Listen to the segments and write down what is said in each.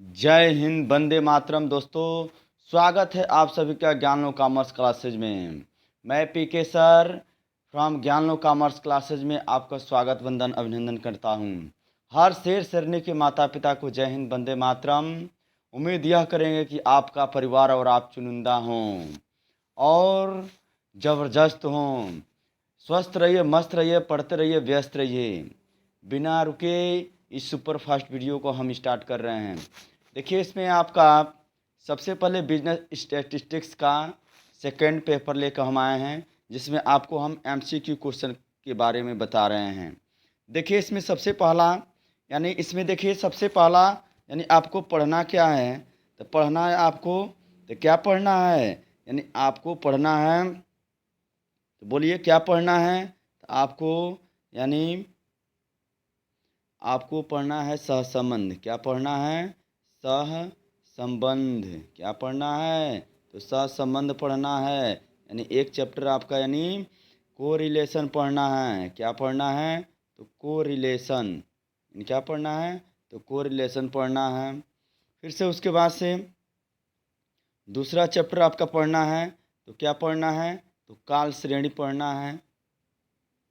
जय हिंद, वंदे मातरम। दोस्तों, स्वागत है आप सभी का ज्ञानो कॉमर्स क्लासेज में। मैं PK sir from Gyano commerce classes में आपका स्वागत वंदन अभिनंदन करता हूं। हर शेर शेरनी के माता पिता को जय हिंद, वंदे मातरम। उम्मीद यह करेंगे कि आपका परिवार और आप चुनिंदा हों और ज़बरदस्त हों। स्वस्थ रहिए, मस्त रहिए, पढ़ते रहिए, व्यस्त रहिए। बिना रुके इस सुपर फास्ट वीडियो को हम स्टार्ट कर रहे हैं। देखिए, इसमें आपका सबसे पहले बिजनेस स्टैटिस्टिक्स का सेकंड पेपर लेकर हम आए हैं, जिसमें आपको हम एमसीक्यू क्वेश्चन के बारे में बता रहे हैं। देखिए, इसमें सबसे पहला इसमें देखिए सबसे पहला आपको पढ़ना क्या है। तो पढ़ना है आपको, तो क्या पढ़ना है? आपको पढ़ना है, तो बोलिए क्या पढ़ना है? तो यानी आपको पढ़ना है सहसंबंध। क्या पढ़ना है? सहसंबंध। क्या पढ़ना है? तो सहसंबंध पढ़ना है। एक चैप्टर आपका कोरिलेशन पढ़ना है। क्या पढ़ना है? तो कोरिलेशन। क्या पढ़ना है? तो कोरिलेशन पढ़ना है। फिर से उसके बाद से दूसरा चैप्टर आपका पढ़ना है। तो क्या पढ़ना है? तो काल श्रेणी पढ़ना है।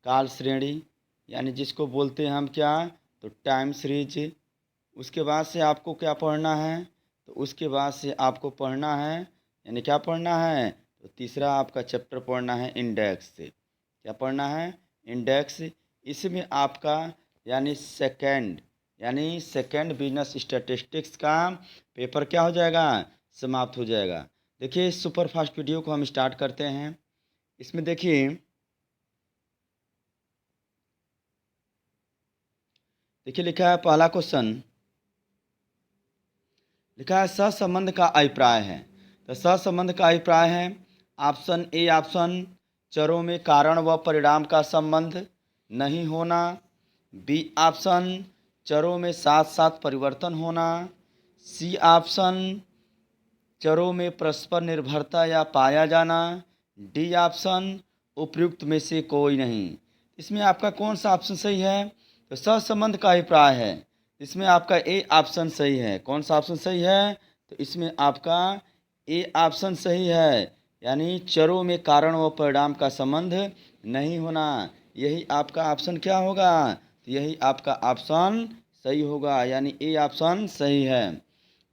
काल श्रेणी जिसको बोलते हैं हम क्या? तो टाइम सीरीज। उसके बाद से आपको क्या पढ़ना है? तो उसके बाद से आपको पढ़ना है क्या पढ़ना है? तो तीसरा आपका चैप्टर पढ़ना है इंडेक्स से। क्या पढ़ना है? इंडेक्स। इसमें आपका सेकंड बिजनेस स्टैटिस्टिक्स का पेपर क्या हो जाएगा? समाप्त हो जाएगा। देखिए, इस सुपर फास्ट वीडियो को हम स्टार्ट करते हैं। इसमें देखिए लिखा है पहला क्वेश्चन, लिखा है सहसंबंध का अभिप्राय है। तो सहसंबंध का अभिप्राय है ऑप्शन ए ऑप्शन चरों में कारण व परिणाम का संबंध नहीं होना। बी ऑप्शन चरों में साथ साथ परिवर्तन होना। सी ऑप्शन चरों में परस्पर निर्भरता या पाया जाना। डी ऑप्शन उपयुक्त में से कोई नहीं। इसमें आपका कौन सा ऑप्शन सही है? तो सहसंबंध का अभिप्राय है। इसमें आपका ए ऑप्शन सही है। कौन सा ऑप्शन सही है? तो इसमें आपका ए ऑप्शन सही है, चरों में कारण व परिणाम का संबंध नहीं होना। यही आपका ऑप्शन क्या होगा? तो यही आपका ऑप्शन सही होगा, ए ऑप्शन सही है।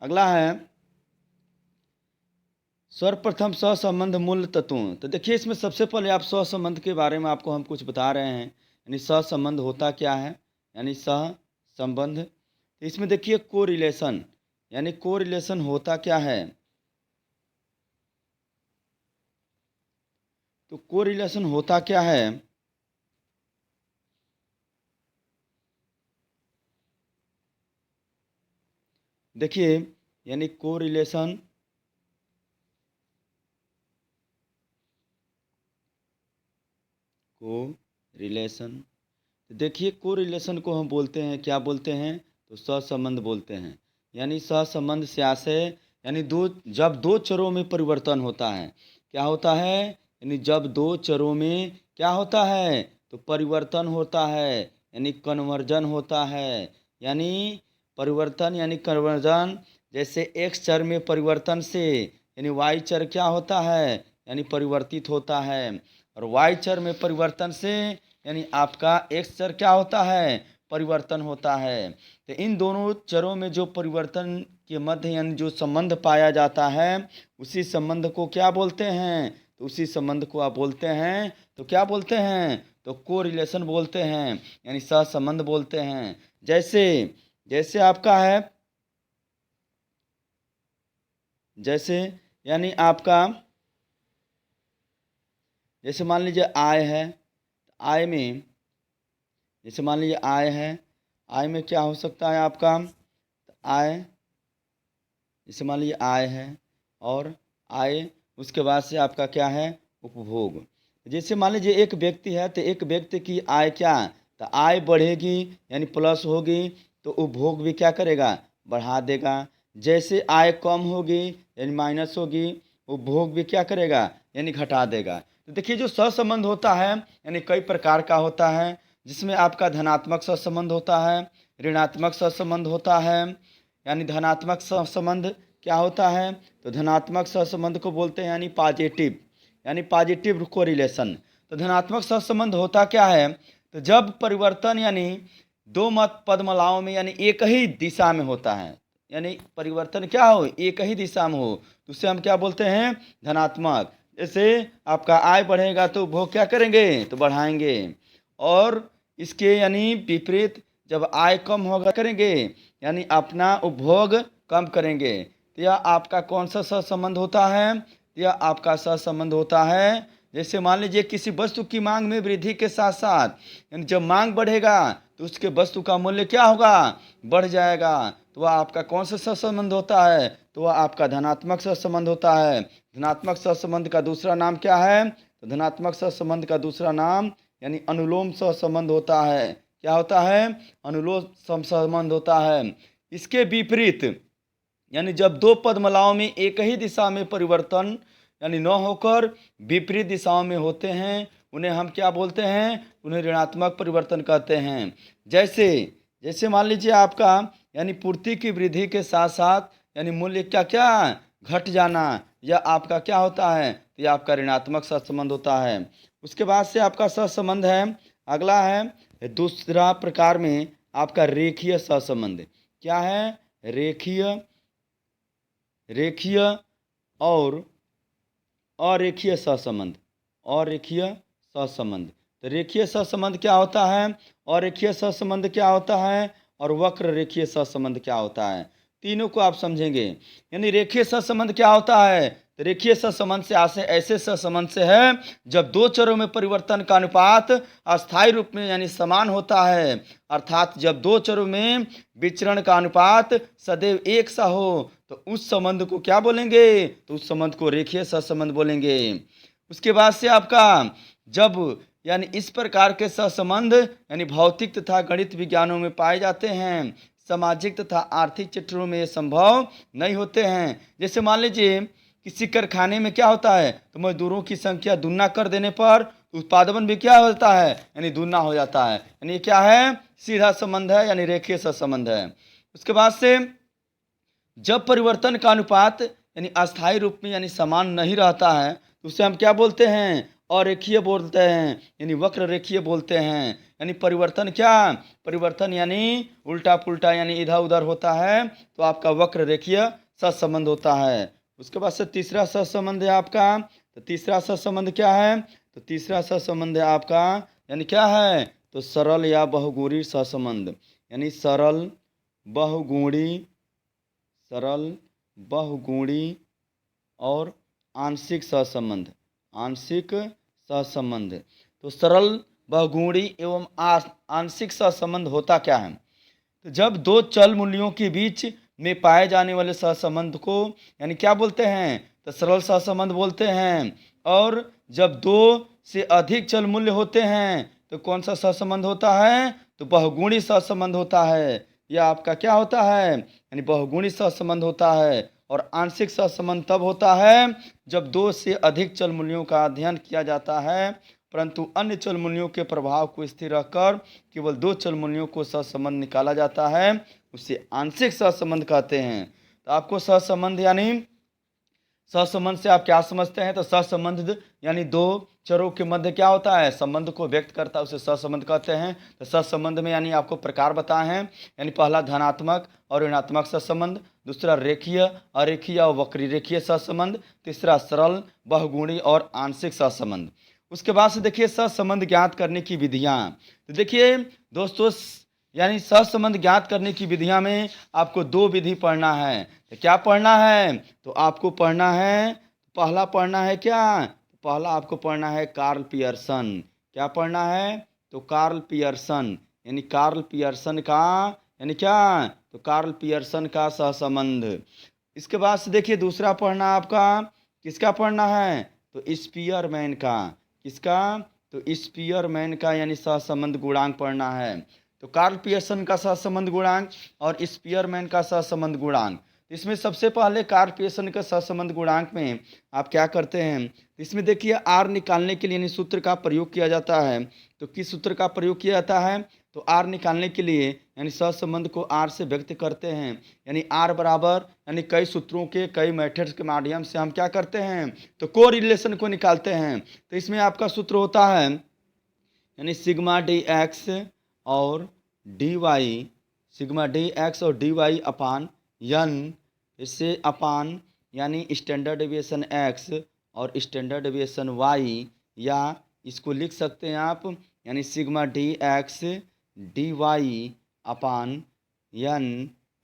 अगला है सर्वप्रथम सहसंबंध मूल तत्वों। तो देखिए, इसमें सबसे पहले आप सहसंबंध के बारे में आपको हम कुछ बता रहे हैं। सहसंबंध होता क्या है? सहसंबंध। तो इसमें देखिए कोरिलेशन, कोरिलेशन होता क्या है? तो कोरिलेशन होता क्या है? देखिए, कोरिलेशन देखिए, कोरिलेशन को हम बोलते हैं, क्या बोलते हैं? तो सहसंबंध बोलते हैं। सहसंबंध से आशय जब दो चरों में परिवर्तन होता है। क्या होता है? जब दो चरों में क्या होता है? तो परिवर्तन होता है, कन्वर्जन होता है। परिवर्तन कन्वर्जन। जैसे एक्स चर में परिवर्तन से वाई चर क्या होता है? परिवर्तित होता है। और वाई चर में परिवर्तन से आपका एक्स चर क्या होता है? परिवर्तन होता है। तो इन दोनों चरों में जो परिवर्तन के मध्य जो संबंध पाया जाता है, उसी संबंध को क्या बोलते हैं? तो उसी संबंध को आप बोलते हैं, तो क्या बोलते हैं? तो कोरिलेशन बोलते हैं, सहसंबंध बोलते हैं। जैसे जैसे आपका है, जैसे आपका जैसे मान लीजिए आय है। आय में जैसे मान लीजिए आय है, आय में क्या हो सकता है आपका? आय, जैसे मान लीजिए आय है, और आय उसके बाद से आपका क्या है? उपभोग। जैसे मान लीजिए एक व्यक्ति है, तो एक व्यक्ति की आय क्या? तो आय बढ़ेगी प्लस होगी, तो उपभोग भी क्या करेगा? बढ़ा देगा। जैसे आय कम होगी माइनस होगी, उपभोग भी क्या करेगा? घटा देगा। तो देखिए, जो सहसंबंध होता है कई प्रकार का होता है, जिसमें आपका धनात्मक सहसंबंध होता है, ऋणात्मक सहसंबंध होता है, यानी धनात्मक सहसंबंध क्या होता है? तो धनात्मक सहसंबंध को बोलते हैं यानी पॉजिटिव कोरिलेशन। तो धनात्मक सहसंबंध होता क्या है? तो जब परिवर्तन यानी दो मत पदमालाओं में यानी एक ही दिशा में होता है, यानी परिवर्तन क्या हो, एक ही दिशा में हो, तो उसे हम क्या बोलते हैं? धनात्मक। जैसे आपका आय बढ़ेगा तो उपभोग क्या करेंगे? तो बढ़ाएंगे। और इसके यानी विपरीत जब आय कम होगा करेंगे, यानी अपना उपभोग कम करेंगे। तो यह आपका कौन सा सहसंबंध होता है? यह आपका सहसंबंध होता है, जैसे मान लीजिए किसी वस्तु की मांग में वृद्धि के साथ साथ यानी जब मांग बढ़ेगा तो उसके वस्तु का मूल्य क्या होगा? बढ़ जाएगा। तो वह आपका कौन सा सहसंबंध होता है? तो वह आपका धनात्मक सहसंबंध होता है। धनात्मक सहसंबंध का दूसरा नाम क्या है? तो धनात्मक सहसंबंध का दूसरा नाम यानी अनुलोम सहसंबंध होता है। क्या होता है? अनुलोम सहसंबंध होता है। इसके विपरीत यानी जब दो पदमालाओं में एक ही दिशा में परिवर्तन यानी न होकर विपरीत दिशाओं में होते हैं, उन्हें हम क्या बोलते हैं? उन्हें ऋणात्मक परिवर्तन कहते हैं। जैसे जैसे मान लीजिए आपका यानी पूर्ति की वृद्धि के साथ साथ यानी मूल्य क्या क्या घट जाना, यह आपका क्या होता है? तो यह आपका ऋणात्मक सहसंबंध होता है। उसके बाद से आपका सहसंबंध है, अगला है दूसरा प्रकार में आपका रेखीय सहसंबंध। क्या है? रेखीय और अरेखीय सहसंबंध। तो रेखीय सहसंबंध क्या होता है? अरेखीय सहसंबंध क्या होता है? और वक्र रेखीय सहसंबंध क्या होता है? तीनों को आप समझेंगे। यानी रेखीय सहसंबंध क्या होता है? तो रेखीय सहसंबंध से ऐसे सहसंबंध से है जब दो चरों में परिवर्तन का अनुपात अस्थायी रूप में यानी समान होता है, अर्थात जब दो चरों में विचरण का अनुपात सदैव एक सा हो, तो उस संबंध को क्या बोलेंगे? तो उस संबंध को रेखीय सहसंबंध बोलेंगे। उसके बाद से आपका जब यानी इस प्रकार के सहसंबंध यानी भौतिक तथा गणित विज्ञानों में पाए जाते हैं, सामाजिक तथा आर्थिक क्षेत्रों में ये संभव नहीं होते हैं। जैसे मान लीजिए किसी कारखाने में क्या होता है? तो मजदूरों की संख्या दुगना कर देने पर उत्पादन भी क्या होता है? यानी दुगना हो जाता है। यानी ये क्या है? सीधा संबंध है, यानी रेखीय सहसंबंध है। उसके बाद से जब परिवर्तन का अनुपात यानी अस्थायी रूप में यानी समान नहीं रहता है, तो उसे हम क्या बोलते हैं? अरेखीय बोलते हैं, यानी वक्र रेखीय बोलते हैं। यानी परिवर्तन क्या? परिवर्तन यानी उल्टा पुल्टा यानी इधर उधर होता है, तो आपका वक्र रेखीय सहसंबंध होता है। उसके बाद से तीसरा सहसंबंध है आपका, तो तीसरा सहसंबंध क्या है? तो तीसरा सहसंबंध है आपका यानी क्या है? तो सरल या बहुगुणी सहसंबंध, यानी सरल बहुगुणी और आंशिक सहसंबंध। तो सरल बहुगुणी एवं आंशिक सहसंबंध होता क्या है? तो जब दो चल मूल्यों के बीच में पाए जाने वाले सहसंबंध को यानी क्या बोलते हैं? तो सरल सहसंबंध बोलते हैं। और जब दो से अधिक चल मूल्य होते हैं तो कौन सा सहसंबंध होता है? तो बहुगुणी सहसंबंध होता है। यह आपका क्या होता है? यानी बहुगुणी सहसंबंध होता है। और आंशिक सहसंबंध तब होता है जब दो से अधिक चल मूल्यों का अध्ययन किया जाता है, परंतु अन्य चल मूल्यों के प्रभाव को स्थिर रखकर केवल दो चल मूल्यों को सहसंबंध निकाला जाता है, उसे आंशिक सहसंबंध कहते हैं। तो आपको सहसंबंध यानी सहसंबंध से आप क्या समझते हैं? तो सहसंबंध यानी दो चरों के मध्य क्या होता है? संबंध को व्यक्त करता है, उसे सहसंबंध कहते हैं। तो सहसंबंध में यानी आपको प्रकार बताए हैं, यानी पहला धनात्मक और ऋणात्मक सहसंबंध, दूसरा रेखीय अरेखीय और वक्री रेखीय सहसंबंध, तीसरा सरल बहुगुणी और आंशिक सहसंबंध। उसके बाद से देखिए सहसंबंध ज्ञात करने की विधियां। तो देखिए दोस्तों, यानी सहसंबंध ज्ञात करने की विधियां में आपको दो विधि पढ़ना है। तो क्या पढ़ना है? तो आपको पढ़ना है, पहला पढ़ना है क्या? पहला आपको पढ़ना है कार्ल पियर्सन। क्या पढ़ना है? तो कार्ल पियर्सन, यानी कार्ल पियर्सन का यानी क्या? तो कार्ल पियर्सन का सहसंबंध। इसके बाद से देखिए दूसरा पढ़ना आपका किसका पढ़ना है? तो स्पीयरमैन का। किसका? तो स्पीयरमैन का यानी सहसंबंध गुणांक पढ़ना है। तो कार्ल पियर्सन का सहसंबंध गुणांक और स्पीयरमैन का सहसंबंध गुणांक। इसमें सबसे पहले कार्य पियर्सन का सहसंबंध गुणांक में आप क्या करते हैं, इसमें देखिए आर निकालने के लिए यानी सूत्र का प्रयोग किया जाता है। तो किस सूत्र का प्रयोग किया जाता है, तो आर निकालने के लिए यानी सहसंबंध को आर से व्यक्त करते हैं। यानी आर बराबर यानी कई सूत्रों के कई मेथड्स के माध्यम से हम क्या करते हैं, तो को रिलेशन को निकालते हैं। तो इसमें आपका सूत्र होता है यानी सिग्मा डी एक्स और D y, sigma D x और डी वाई अपान यन, इससे अपान यानी स्टैंडर्ड डेविएशन एक्स और स्टैंडर्ड डेविएशन वाई, या इसको लिख सकते हैं आप यानी sigma D x d Y upon n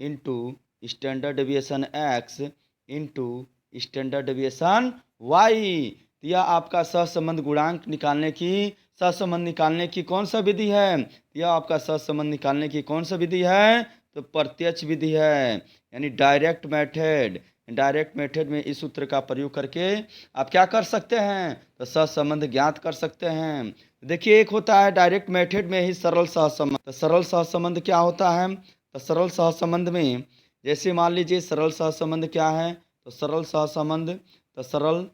into standard deviation x into standard deviation y. यह आपका सहसंबंध गुणांक निकालने की सहसंबंध निकालने की कौन सा विधि है, यह आपका सहसंबंध निकालने की कौन सा विधि है, तो प्रत्यक्ष विधि है यानी डायरेक्ट मेथड। डायरेक्ट मेथड में इस सूत्र का प्रयोग करके आप क्या कर सकते हैं, तो सहसंबंध ज्ञात कर सकते हैं। देखिए एक होता है डायरेक्ट मेथड में ही सरल सहसंबंध। तो सरल सहसंबंध क्या होता है, तो सरल सहसंबंध में जैसे मान लीजिए सरल सहसंबंध क्या है, तो सरल सहसंबंध, तो सरल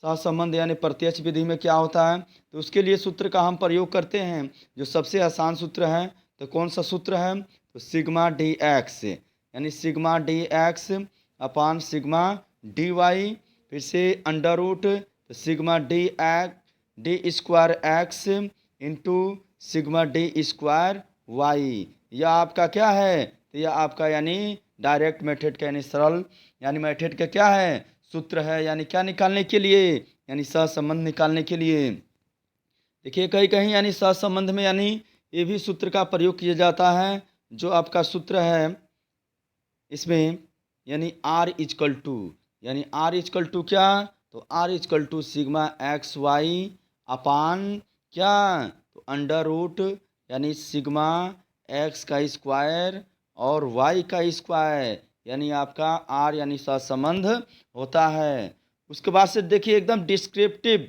सहसंबंध यानी प्रत्यक्ष विधि में क्या होता है, तो उसके लिए सूत्र का हम प्रयोग करते हैं जो सबसे आसान सूत्र है। तो कौन सा सूत्र है, तो सिग्मा डी एक्स यानी sigma D x upon sigma d y, फिर से अंडर रूट तो sigma D square x into sigma D square y. यह आपका क्या है, तो यह आपका यानी डायरेक्ट मेथड का यानी सरल यानी मेथड का क्या है, सूत्र है। यानी क्या निकालने के लिए, यानी सहसंबंध निकालने के लिए। देखिए कहीं कहीं यानी सहसंबंध में यानी ये भी सूत्र का प्रयोग किया जाता है जो आपका सूत्र है इसमें यानी आर इजकल टू, यानी आर इजकल टू क्या, तो r is equal to sigma x Y upon क्या, तो अंडर रूट यानी सिग्मा एक्स का स्क्वायर और वाई का स्क्वायर, यानी आपका आर यानी सहसंबंध होता है। उसके बाद से देखिए एकदम डिस्क्रिप्टिव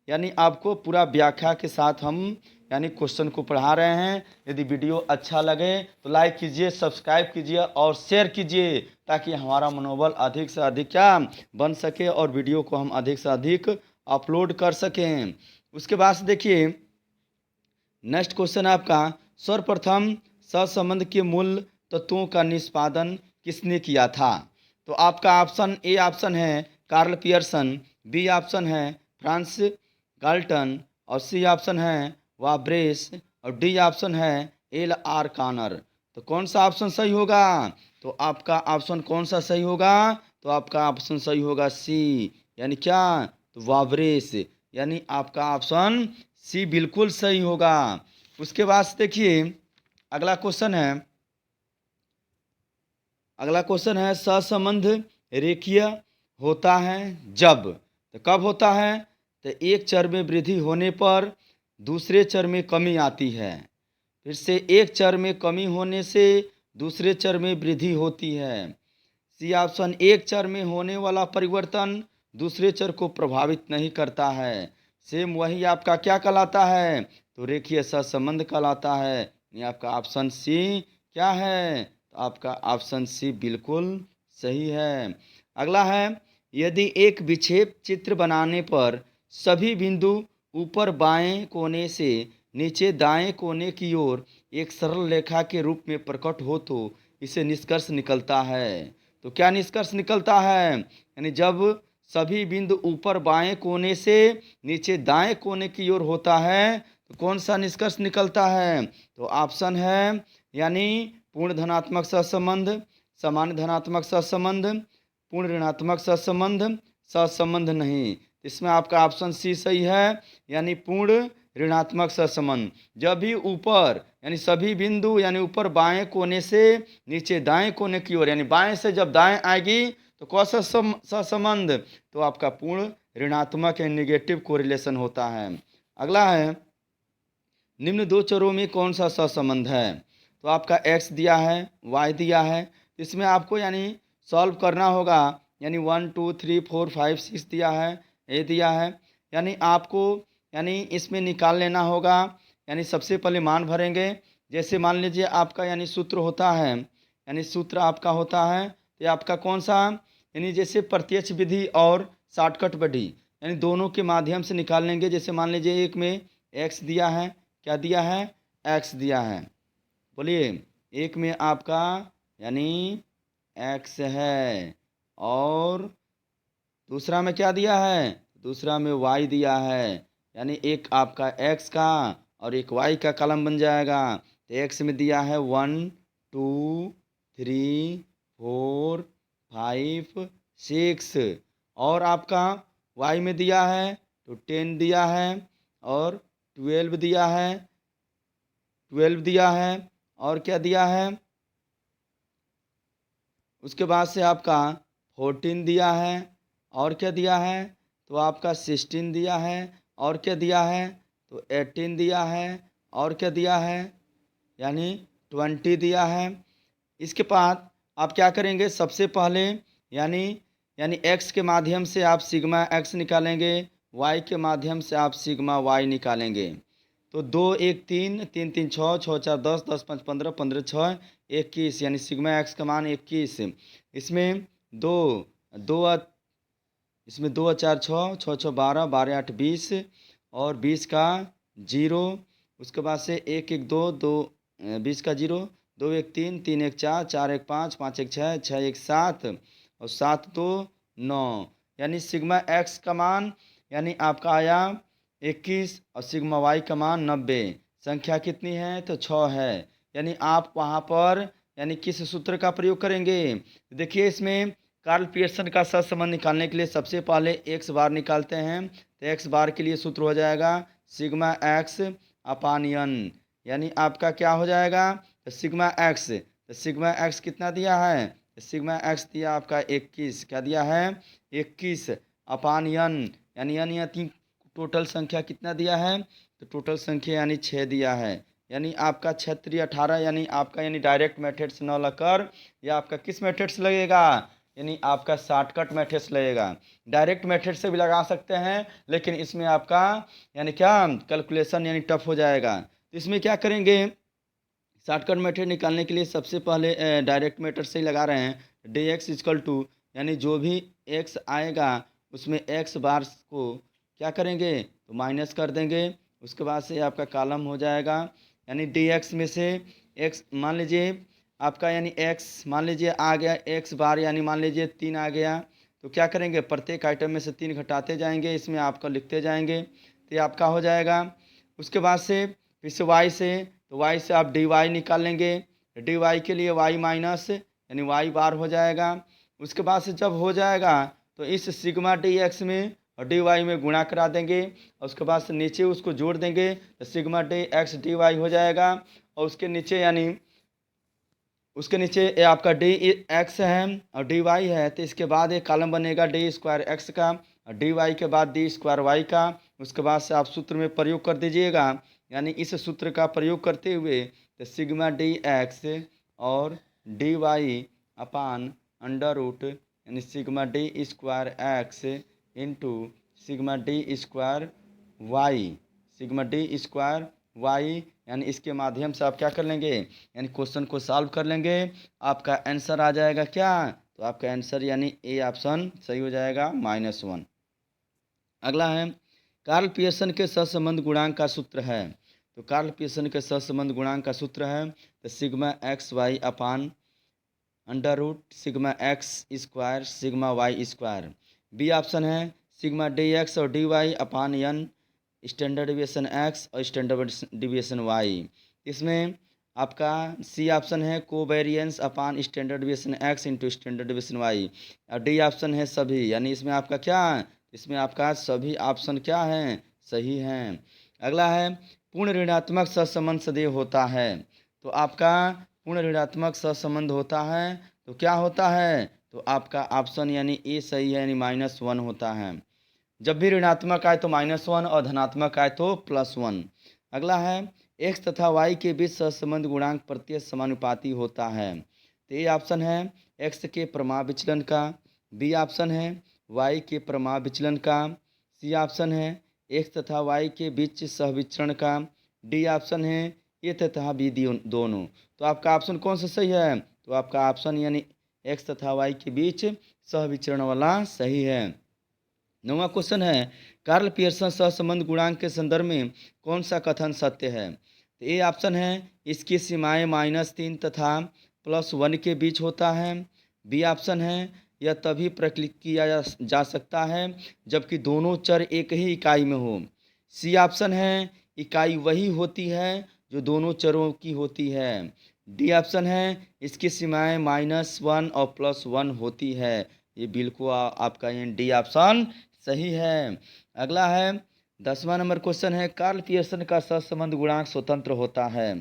यानी आपको पूरा व्याख्या के साथ हम यानी क्वेश्चन को पढ़ा रहे हैं। यदि वीडियो अच्छा लगे तो लाइक कीजिए, सब्सक्राइब कीजिए और शेयर कीजिए ताकि हमारा मनोबल अधिक से अधिक क्या बन सके और वीडियो को हम अधिक से अधिक अपलोड कर सकें। उसके बाद से देखिए नेक्स्ट क्वेश्चन आपका, सर्वप्रथम सहसंबंध के मूल तत्वों का निष्पादन किसने किया था, तो आपका ऑप्शन ए ऑप्शन है कार्ल पियर्सन, बी ऑप्शन है फ्रांस गाल्टन और सी ऑप्शन है वाब्रेस और डी ऑप्शन है एल आर कॉनर। तो कौन सा ऑप्शन सही होगा, तो आपका ऑप्शन कौन सा सही होगा, तो आपका ऑप्शन सही होगा सी यानी क्या, तो वाब्रेस, यानी आपका ऑप्शन सी बिल्कुल सही होगा। उसके बाद देखिए अगला क्वेश्चन है सहसंबंध रेखीय होता है जब, तो कब होता है, तो एक चर में वृद्धि होने पर दूसरे चर में कमी आती है, फिर से एक चर में कमी होने से दूसरे चर में वृद्धि होती है। सी ऑप्शन एक चर में होने वाला परिवर्तन दूसरे चर को प्रभावित नहीं करता है। सेम वही आपका क्या कहलाता है, तो रेखीय सहसंबंध कहलाता है। यानी आपका ऑप्शन सी क्या है, तो आपका ऑप्शन सी बिल्कुल सही है। अगला है, यदि एक विक्षेप चित्र बनाने पर सभी बिंदु ऊपर बाएं कोने से नीचे दाएं कोने की ओर एक सरल रेखा के रूप में प्रकट हो तो इसे निष्कर्ष निकलता है। तो क्या निष्कर्ष निकलता है, यानी जब सभी बिंदु ऊपर बाएं कोने से नीचे दाएं कोने की ओर होता है तो कौन सा निष्कर्ष निकलता है, तो ऑप्शन है यानी पूर्ण धनात्मक सहसंबंध, सामान्य धनात्मक सहसंबंध, पूर्ण ऋणात्मक सहसंबंध, सहसंबंध नहीं। इसमें आपका ऑप्शन सी सही है यानी पूर्ण ऋणात्मक सहसंबंध। जब भी ऊपर यानी सभी बिंदु यानी ऊपर बाएं कोने से नीचे दाएं कोने की ओर यानी बाएं से जब दाएं आएगी तो कौन सा सहसंबंध, तो आपका पूर्ण ऋणात्मक या नेगेटिव कोरिलेशन होता है। अगला है, निम्न दो चरों में कौन सा सहसंबंध है, तो आपका x दिया है y दिया है, इसमें आपको यानी सॉल्व करना होगा। यानी 1 2 3 4 5 6 दिया है, ए दिया है, यानी आपको यानी इसमें निकाल लेना होगा। यानी सबसे पहले मान भरेंगे। जैसे मान लीजिए आपका यानी सूत्र होता है, यानी सूत्र आपका होता है तो ये आपका कौन सा, यानी जैसे प्रत्यक्ष विधि और शॉर्टकट विधि, यानी दोनों के माध्यम से निकाल लेंगे। जैसे मान लीजिए एक में एक्स दिया है, क्या दिया है, एक्स दिया है, बोलिए। एक में आपका यानी एक्स है, और दूसरा में क्या दिया है, दूसरा में वाई दिया है। यानी एक आपका एक्स का और एक वाई का कॉलम बन जाएगा। तो एक्स में दिया है 1 2 3 4 5 6, और आपका वाई में दिया है तो 10 दिया है, और 12 दिया है, 12 दिया है, और क्या दिया है, उसके बाद से आपका 14 दिया है, और क्या दिया है, तो आपका 16 दिया है, और क्या दिया है, तो 18 दिया है, और क्या दिया है, यानी 20 दिया है। इसके बाद आप क्या करेंगे, सबसे पहले यानी यानी एक्स के माध्यम से आप सिग्मा एक्स निकालेंगे, वाई के माध्यम से आप सिग्मा वाई निकालेंगे। तो 2 1 3 3 3 6 6 4 10 10 5 15 15 6 21, यानी सिग्मा एक्स का मान 21। इसमें दो दो इसमें 2 4 6 6 6 12 12 8 20, और 20 का जीरो। उसके बाद से 1 1 2 2 20 का जीरो, 2 1 3 3 1 4 4 1 5 5 1 6 6 1 7, और 7 2 9, यानी सिग्मा एक्स का मान यानी आपका आया 21, और सिग्मा वाई का मान 90। संख्या कितनी है, तो 6 है। यानी आप वहाँ पर यानी किस सूत्र का प्रयोग करेंगे, देखिए इसमें कार्ल पियर्सन का सहसंबंध निकालने के लिए सबसे पहले एक्स बार निकालते हैं। तो एक्स बार के लिए सूत्र हो जाएगा सिग्मा एक्स अपान एन, यानी आपका क्या हो जाएगा, तो सिग्मा एक्स, तो सिग्मा एक्स कितना दिया है, तो सिग्मा एक्स दिया आपका 21, क्या दिया है 21, अपान एन, यानी एन यानी टोटल संख्या कितना दिया है, तो टोटल संख्या यानी 6 दिया है। यानी आपका 6 18, यानी आपका यानी डायरेक्ट मेथड से न लगकर या आपका किस मेथड से लगेगा, यानी आपका शॉर्टकट मेथड से लगेगा। डायरेक्ट मेथड से भी लगा सकते हैं, लेकिन इसमें आपका यानी क्या कैलकुलेशन यानी टफ हो जाएगा। तो इसमें क्या करेंगे, शॉर्टकट मेथड निकालने के लिए सबसे पहले डायरेक्ट मेथड से ही लगा रहे हैं। डी एक्स इजकल टू, यानी जो भी एक्स आएगा उसमें एक्स बार को क्या करेंगे, तो माइनस कर देंगे। उसके बाद से आपका कॉलम हो जाएगा, यानी डी एक्स में से एक्स मान लीजिए आपका यानी एक्स मान लीजिए आ गया एक्स बार, यानी मान लीजिए 3 आ गया। तो क्या करेंगे, प्रत्येक आइटम में से 3 घटाते जाएंगे, इसमें आपका लिखते जाएंगे, तो ये आपका हो जाएगा। उसके बाद से फिर से वाई से, तो वाई से आप डी वाई निकाल लेंगे। डी वाई के लिए वाई माइनस यानी वाई बार हो जाएगा। उसके बाद से जब हो जाएगा तो इस सिग्मा डी एक्स में और डी वाई में गुणा करा देंगे, और उसके बाद से नीचे उसको जोड़ देंगे, तो sigma D x d y हो जाएगा। और उसके नीचे यानी उसके नीचे ये आपका डी एक्स है और डी वाई है, तो इसके बाद एक कॉलम बनेगा डी स्क्वायर एक्स का, और डी वाई के बाद डी स्क्वायर वाई का। उसके बाद से आप सूत्र में प्रयोग कर दीजिएगा, यानी इस सूत्र का प्रयोग करते हुए तो सिग्मा डी एक्स और D Y upon under root यानी sigma D square x into sigma D square Y, sigma D square Y, यानी इसके माध्यम से आप क्या कर लेंगे, यानी क्वेश्चन को सॉल्व कर लेंगे। आपका आंसर आ जाएगा क्या, तो आपका आंसर यानी ए ऑप्शन सही हो जाएगा -1। अगला है कार्ल पियर्सन के सहसंबंध गुणांक का सूत्र है। तो कार्ल पियर्सन के सहसंबंध गुणांक का सूत्र है तो sigma x Y upon under root sigma x square sigma Y square. B option है सिग्मा डी एक्स और D Y upon N standard deviation X और स्टैंडर्ड डिविएशन वाई। इसमें आपका सी ऑप्शन है covariance upon standard deviation X into standard deviation Y, और D option है सभी, यानी इसमें आपका क्या, इसमें आपका सभी ऑप्शन क्या हैं, सही हैं। अगला है पूर्ण ऋणात्मक सहसंबंध सदैव होता है। तो आपका पूर्ण ऋणात्मक सहसंबंध होता है तो क्या होता है, तो आपका ऑप्शन यानी ए सही है, यानी -1 होता है। जब भी ऋणात्मक आए तो -1 और धनात्मक आए तो +1। अगला है एक्स तथा वाई के बीच सहसंबंध गुणांक प्रत्यक्ष समानुपाती होता है। तो ये ऑप्शन है एक्स के प्रमाण विचलन का, बी ऑप्शन है वाई के प्रमाण विचलन का, सी ऑप्शन है एक्स तथा वाई के बीच सहविचरण का, डी ऑप्शन है ए तथा बी दोनों। तो आपका ऑप्शन कौन सा सही है, तो आपका ऑप्शन यानी एक्स तथा वाई के बीच सहविचरण वाला सही है। 9वां क्वेश्चन है कार्ल पियर्सन सहसंबंध गुणांक के संदर्भ में कौन सा कथन सत्य है। तो ए ऑप्शन है इसकी सीमाएं -3 तथा +1 के बीच होता है। बी ऑप्शन है यह तभी प्रकलित किया जा सकता है जबकि दोनों चर एक ही इकाई में हो। सी ऑप्शन है इकाई वही होती है जो दोनों चरों की होती है। डी ऑप्शन है इसकी सीमाएं -1 और +1 होती है। ये बिल्कुल आपका ये डी ऑप्शन सही है। अगला है 10वां नंबर क्वेश्चन है कार्ल पियर्सन का सहसंबंध गुणांक स्वतंत्र होता है।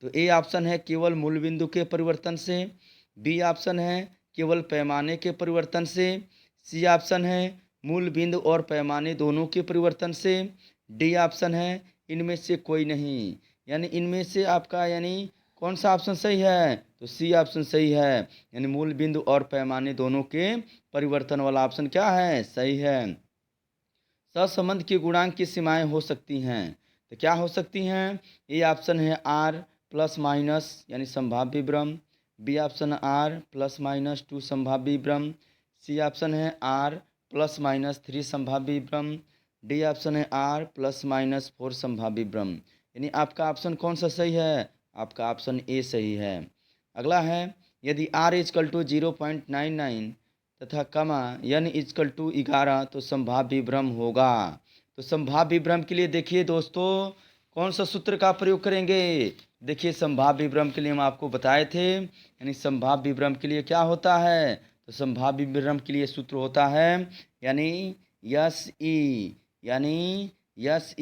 तो ए ऑप्शन है केवल मूल बिंदु के परिवर्तन से। बी ऑप्शन है केवल पैमाने के परिवर्तन से। सी ऑप्शन है मूल बिंदु और पैमाने दोनों के परिवर्तन से। डी ऑप्शन है इनमें से कोई नहीं। यानी इनमें से आपका यानी कौन सा ऑप्शन सही है। तो सी ऑप्शन सही है यानी मूल बिंदु और पैमाने दोनों के परिवर्तन वाला ऑप्शन क्या है सही है। सहसंबंध की गुणांक की सीमाएं हो सकती हैं। तो क्या हो सकती हैं। ए ऑप्शन है आर प्लस माइनस यानी संभाव्य विभ्रम। बी ऑप्शन आर +-2 संभाव्य विभ्रम। सी ऑप्शन है आर +-3 संभाव्य विभ्रम। डी ऑप्शन है आर +-4 संभाव्य विभ्रम। यानी आपका ऑप्शन कौन सा सही है। आपका ऑप्शन ए सही है। अगला है यदि r = 0.99 तथा कमा n = 11 तो संभाव्य विभ्रम होगा। तो संभाव्य विभ्रम के लिए देखिए दोस्तों कौन सा सूत्र का प्रयोग करेंगे। देखिए संभाव्य विभ्रम के लिए हम आपको बताए थे यानी संभाव्य विभ्रम के लिए क्या होता है। तो संभाव्य विभ्रम के लिए सूत्र होता है यानी यस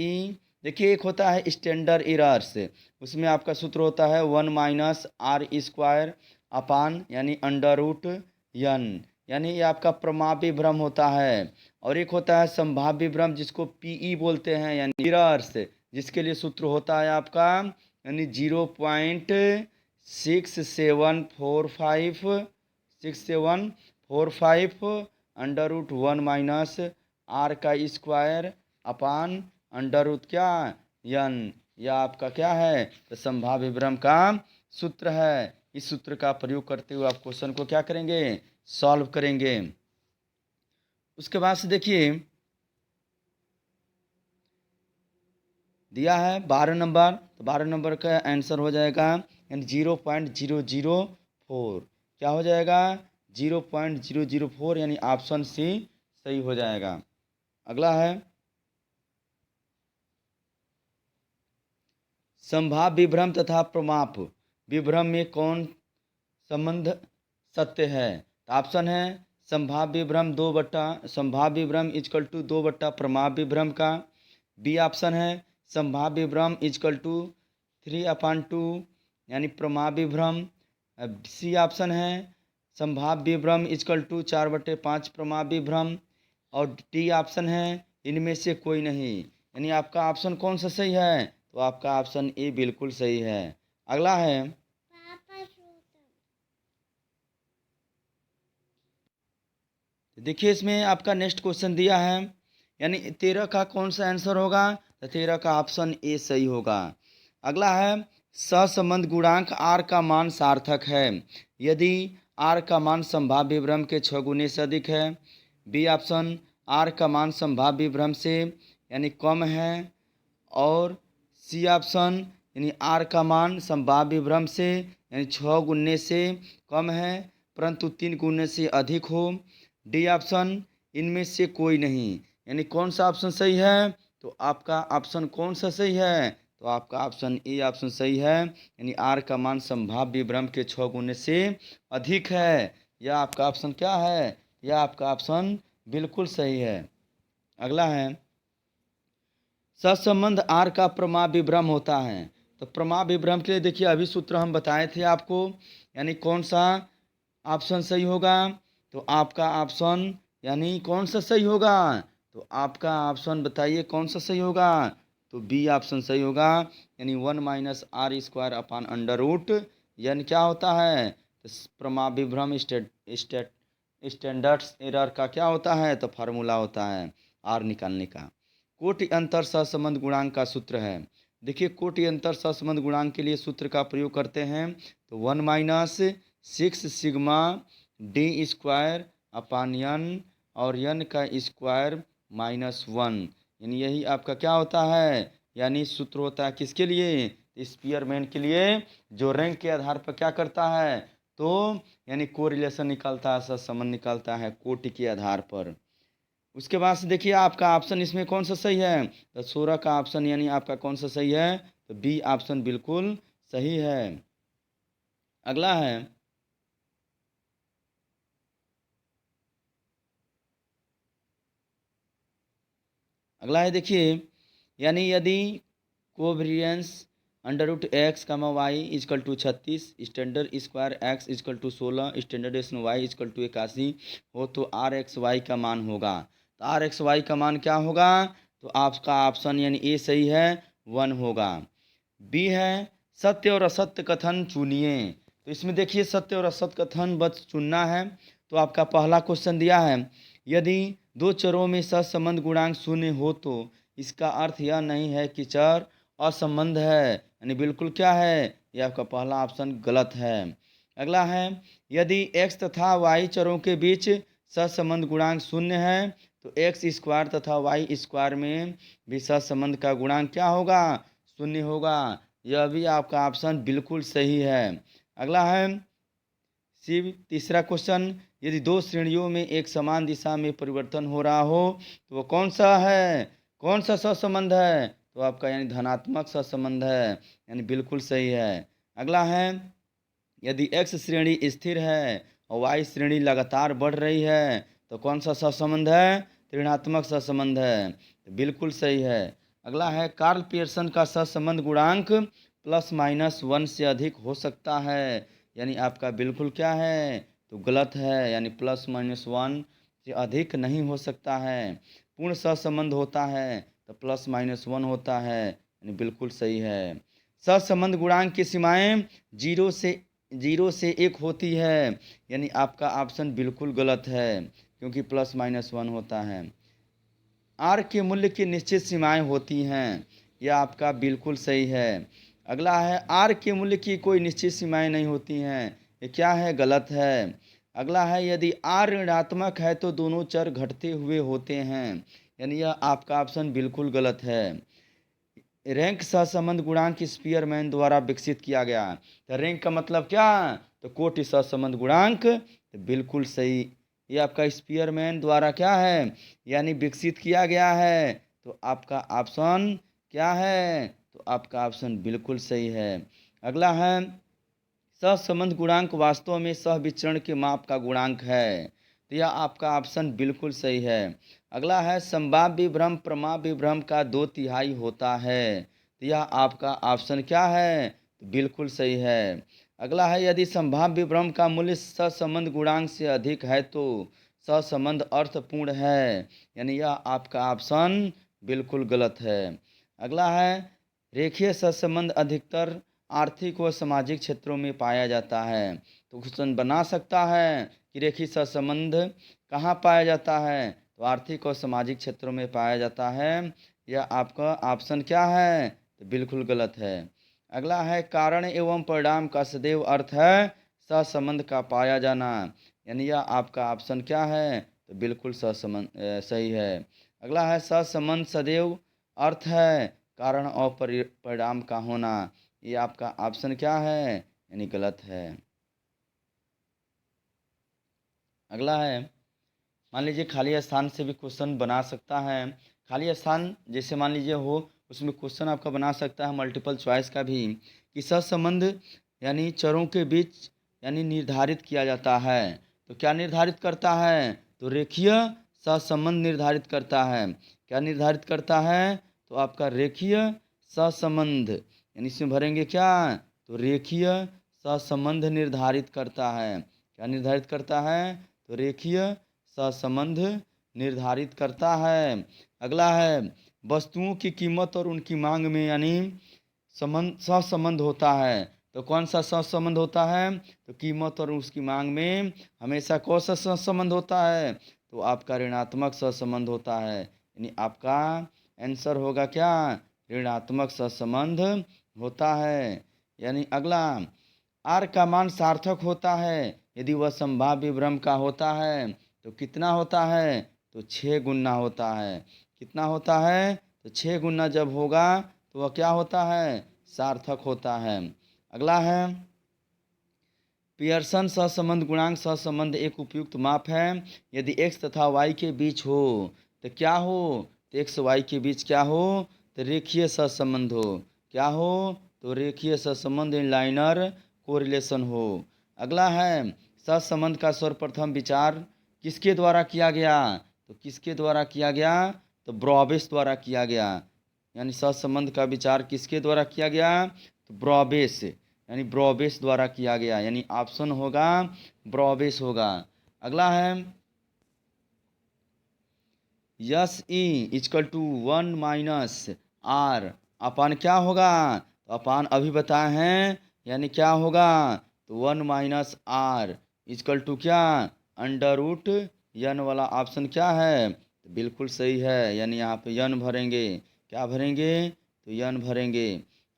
ई। देखिए एक होता है स्टैंडर्ड एरर्स, उसमें आपका सूत्र होता है 1 - r² अपान यानी √n यानी ये आपका प्रमापी भ्रम होता है। और एक होता है संभाव्य भ्रम जिसको पीई बोलते हैं यानी एरर्स, जिसके लिए सूत्र होता है आपका यानी 0.6745 √1 - r² अपान √n। यह आपका क्या है तो संभाव्य भ्रम का सूत्र है। इस सूत्र का प्रयोग करते हुए आप क्वेश्चन को क्या करेंगे सॉल्व करेंगे। उसके बाद से देखिए दिया है 12 नंबर। तो 12 नंबर का आंसर हो जाएगा यानी 0.004। क्या हो जाएगा 0.004 यानी ऑप्शन सी सही हो जाएगा। अगला है संभाव्य विभ्रम तथा प्रमाप विभ्रम में कौन संबंध सत्य है। तो ऑप्शन है संभाव्य विभ्रम 2 प्रमाप विभ्रम का। बी ऑप्शन है संभाव्य विभ्रम = 3/2 यानी प्रमाप विभ्रम। सी ऑप्शन है संभाव्य विभ्रम = 4/5 प्रमाप विभ्रम। और डी ऑप्शन है इनमें से कोई नहीं। यानी आपका ऑप्शन कौन सा सही है। तो आपका ऑप्शन ए बिल्कुल सही है। अगला है देखिए इसमें आपका नेक्स्ट क्वेश्चन दिया है यानी 13 का कौन सा आंसर होगा। तो 13 का ऑप्शन ए सही होगा। अगला है सहसंबंध गुणांक r का मान सार्थक है यदि r का मान संभाव्य विभ्रम के 6 गुने से अधिक है। बी ऑप्शन r का मान संभाव्य विभ्रम से यानी कम है। और सी ऑप्शन यानी r का मान संभाव्य विभ्रम से यानी 6 गुने से कम है परंतु 3 गुने से अधिक हो। डी ऑप्शन इनमें से कोई नहीं। यानी कौन सा ऑप्शन सही है। तो आपका ऑप्शन कौन सा सही है। तो आपका ऑप्शन ए ऑप्शन सही है यानी r का मान संभाव्य विभ्रम के 6 गुने से अधिक है। यह आपका ऑप्शन क्या है। यह आपका ऑप्शन बिल्कुल सही है। अगला है सहसंबंध r का प्रमाप विभ्रम होता है। तो प्रमाप विभ्रम के लिए देखिए अभी सूत्र हम बताए थे आपको यानी कौन सा ऑप्शन सही होगा। तो आपका ऑप्शन यानी कौन सा सही होगा। तो आपका ऑप्शन बताइए कौन सा सही होगा। तो बी ऑप्शन सही होगा यानी 1 - r² अपान √n क्या होता है। तो प्रमाप विभ्रम स्टैंडर्ड एरर का क्या होता है। तो फार्मूला होता है r निकालने का। कोटि अंतर सहसंबंध गुणांक का सूत्र है। देखिए कोटि अंतर सहसंबंध गुणांक के लिए सूत्र का प्रयोग करते हैं तो 1 - 6 सिग्मा डी स्क्वायर अपान यन और यन का स्क्वायर -1, यानी यही आपका क्या होता है, यानी सूत्र होता है किसके लिए, स्पीयरमैन के लिए, जो रैंक के आधार पर क्या करता है, तो यानी कोरिलेशन निकालता है, सहसंबंध निकालता है कोटि के आधार पर। उसके बाद से देखिए आपका ऑप्शन इसमें कौन सा सही है, तो 16 का ऑप्शन यानी आपका कौन सा सही है, तो बी ऑप्शन बिल्कुल सही है। अगला है, अगला है देखिए, यानी यदि covariance √x, y = 36, standard square x = 16, standard y = 81 हो तो RXY का मान होगा। तो RXY का मान क्या होगा, तो आपका ऑप्शन यानी ए सही है, 1 होगा। बी है, सत्य और असत्य कथन चुनिए। तो इसमें देखिए सत्य और असत्य कथन बस चुनना है। तो आपका पहला क्वेश्चन दिया है, यदि दो चरों में सहसंबंध गुणांक शून्य हो तो इसका अर्थ यह नहीं है कि चर असंबंध है, यानी बिल्कुल क्या है, यह आपका पहला ऑप्शन गलत है। अगला है, यदि x तथा y चरों के बीच सहसंबंध गुणांक शून्य है तो x² तथा y² में भी सहसंबंध का गुणांक क्या होगा, शून्य होगा। यह भी आपका ऑप्शन बिल्कुल सही है। अगला है शिव, तीसरा क्वेश्चन, यदि दो श्रेणियों में एक समान दिशा में परिवर्तन हो रहा हो तो वो कौन सा है, कौन सा सहसंबंध है, तो आपका यानी धनात्मक सहसंबंध है, यानी बिल्कुल सही है। अगला है, यदि x श्रेणी स्थिर है और y श्रेणी लगातार बढ़ रही है तो कौन सा सहसंबंध है, ऋणात्मक सहसंबंध है, तो बिल्कुल सही है। अगला है, कार्ल पियर्सन का सहसंबंध गुणांक ±1 से अधिक हो सकता है, यानी आपका बिल्कुल क्या है, तो गलत है, यानी ±1 से अधिक नहीं हो सकता है। पूर्ण सहसंबंध होता है तो +-1 होता है, यानी बिल्कुल सही है। सहसंबंध गुणांक की सीमाएं 0 से 1 होती है, यानी आपका ऑप्शन बिल्कुल गलत है क्योंकि +-1 होता है। आर के मूल्य की निश्चित सीमाएं होती हैं, यह आपका बिल्कुल सही है। अगला है, आर के मूल्य की कोई निश्चित सीमाएं नहीं होती हैं, ये क्या है, गलत है। अगला है, यदि आर ऋणात्मक है तो दोनों चर घटते हुए होते हैं, यानी यह आपका ऑप्शन बिल्कुल गलत है। रैंक सहसंबंध गुणांक स्पीयरमैन द्वारा विकसित किया गया। तो रैंक का मतलब क्या, तो कोटि सहसंबंध गुणांक, तो बिल्कुल सही, ये आपका स्पीयरमैन द्वारा क्या है, यानी विकसित किया गया है। तो आपका ऑप्शन क्या है, तो आपका ऑप्शन बिल्कुल सही है। अगला है, सहसंबंध गुणांक वास्तव में सहविचरण के माप का गुणांक है, तो यह आपका ऑप्शन बिल्कुल सही है। अगला है, संभाव्य विभ्रम प्रमा विभ्रम का 2/3 होता है, तो यह आपका ऑप्शन क्या है, तो बिल्कुल सही है। अगला है, यदि संभाव्य विभ्रम का मूल्य सहसंबंध गुणांक से अधिक है तो सहसंबंध अर्थपूर्ण है, यानी यह आपका ऑप्शन बिल्कुल गलत है। अगला है, रेखीय सहसंबंध अधिकतर आर्थिक व सामाजिक क्षेत्रों में पाया जाता है। तो क्वेश्चन बना सकता है कि रेखीय सहसंबंध कहाँ पाया जाता है, तो आर्थिक और सामाजिक क्षेत्रों में पाया जाता है, यह आपका ऑप्शन क्या है, तो बिल्कुल गलत है। अगला है, कारण एवं परिणाम का सदैव अर्थ है सहसंबंध का पाया जाना, यानी यह आपका ऑप्शन क्या है, तो बिल्कुल सहसंबंध सही है। अगला है, सहसंबंध सदैव अर्थ है कारण और परिणाम का होना, ये आपका ऑप्शन क्या है, यानी गलत है। अगला है, मान लीजिए खाली स्थान से भी क्वेश्चन बना सकता है। खाली स्थान जैसे मान लीजिए हो, उसमें क्वेश्चन आपका बना सकता है मल्टीपल चॉइस का भी, कि सहसंबंध यानी चरों के बीच यानी निर्धारित किया जाता है। तो क्या निर्धारित करता है, तो रेखीय सहसंबंध निर्धारित करता है। क्या निर्धारित करता है, तो आपका रेखीय सहसंबंध, यानी इसमें भरेंगे क्या, तो रेखीय सहसंबंध निर्धारित करता है। क्या निर्धारित करता है, तो रेखीय सहसंबंध निर्धारित करता है। अगला है, वस्तुओं की कीमत और उनकी मांग में यानी सहसंबंध होता है। तो कौन सा सहसंबंध होता है, तो कीमत और उसकी मांग में हमेशा कौन सा सहसंबंध होता है, तो आपका ऋणात्मक सहसंबंध होता है, यानी आपका आंसर होगा क्या, ऋणात्मक सहसंबंध होता है। यानी अगला, आर का मान सार्थक होता है यदि वह संभाव्य भ्रम का होता है तो कितना होता है? तो 6 गुना होता है। कितना होता है? तो 6 गुना जब होगा तो वह क्या होता है? सार्थक होता है। अगला है पियर्सन सहसंबंध गुणांक सहसंबंध एक उपयुक्त माप है। यदि x तथा y के बीच हो तो क्या हो? तो x y के बीच क्या हो? तो रेखीय सहसंबंध हो। क्या हो? तो रेखीय सहसंबंध इनलाइनर कोरिलेशन हो। अगला है सहसंबंध का सर्वप्रथम विचार किसके द्वारा किया गया? तो किसके द्वारा किया गया? तो ब्रॉबेस द्वारा किया गया। यानी सहसंबंध का विचार किसके द्वारा किया गया? तो ब्रॉबेस यानी ब्रॉबेस द्वारा किया गया। यानी ऑप्शन होगा ब्रॉबेस होगा। अगला है S E is equal to 1 minus R upon क्या होगा? तो अपान अभी बताए हैं यानी क्या होगा? तो 1 माइनस आर इजकल टू क्या? अंडर रूट यन वाला ऑप्शन क्या है? तो बिल्कुल सही है। यानी यहाँ पे यन भरेंगे। क्या भरेंगे? तो यन भरेंगे।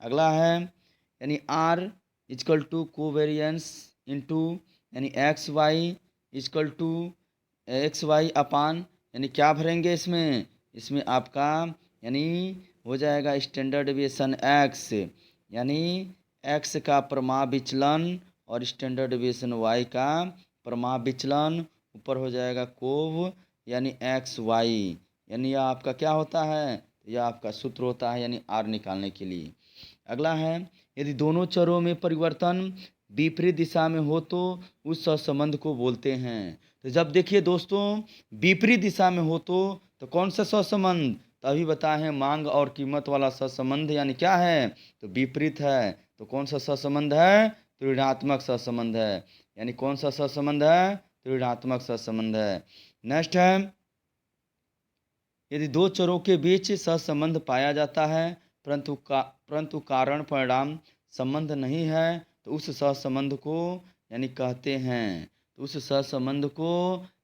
अगला है यानी are is equal to covariance into यानी X Y is equal to X Y upon यानी क्या भरेंगे इसमें? इसमें आपका यानी हो जाएगा स्टैंडर्ड डेविएशन एक्स यानी एक्स का प्रमाण विचलन और स्टैंडर्ड डेविएशन वाई का प्रमाण विचलन ऊपर हो जाएगा कोव यानी एक्स वाई यानी यह आपका क्या होता है? यह आपका सूत्र होता है यानी आर निकालने के लिए। अगला है यदि दोनों चरों में परिवर्तन विपरीत दिशा में हो तो उस सहसंबंध को बोलते हैं। तो जब देखिए दोस्तों विपरीत दिशा में हो तो कौन सा सहसंबंध? तो अभी बताए हैं मांग और कीमत वाला सहसंबंध यानी क्या है? तो विपरीत है। तो कौन सा सहसंबंध है? तो ऋणात्मक सहसंबंध है। यानी कौन सा सहसंबंध है? तो ऋणात्मक सहसंबंध है। नेक्स्ट है यदि दो चरों के बीच सहसंबंध पाया जाता है परंतु कारण परिणाम संबंध नहीं है तो उस सहसंबंध को यानी कहते हैं। तो उस सहसंबंध को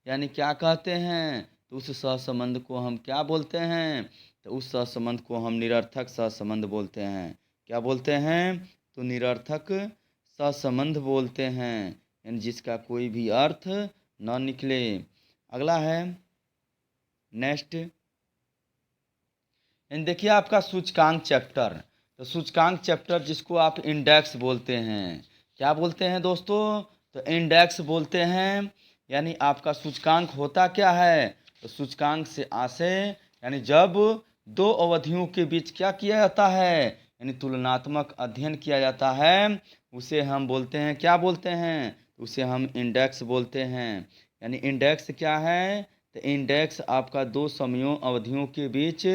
यानी क्या कहते हैं? तो उस सहसंबंध को हम क्या बोलते हैं? तो उस सहसंबंध को हम निरर्थक सहसंबंध बोलते हैं। क्या बोलते हैं? तो निरर्थक सहसंबंध बोलते हैं यानी जिसका कोई भी अर्थ न निकले। अगला है नेक्स्ट देखिए आपका सूचकांक चैप्टर। तो सूचकांक चैप्टर जिसको आप इंडेक्स बोलते हैं। क्या बोलते हैं दोस्तों? तो इंडेक्स बोलते हैं। यानी आपका सूचकांक होता क्या है? तो सूचकांक से आशय यानी जब दो अवधियों के बीच क्या किया जाता है यानी तुलनात्मक अध्ययन किया जाता है उसे हम बोलते हैं क्या बोलते हैं? उसे हम इंडेक्स बोलते हैं। यानी इंडेक्स क्या है? तो इंडेक्स आपका दो समयों अवधियों के बीच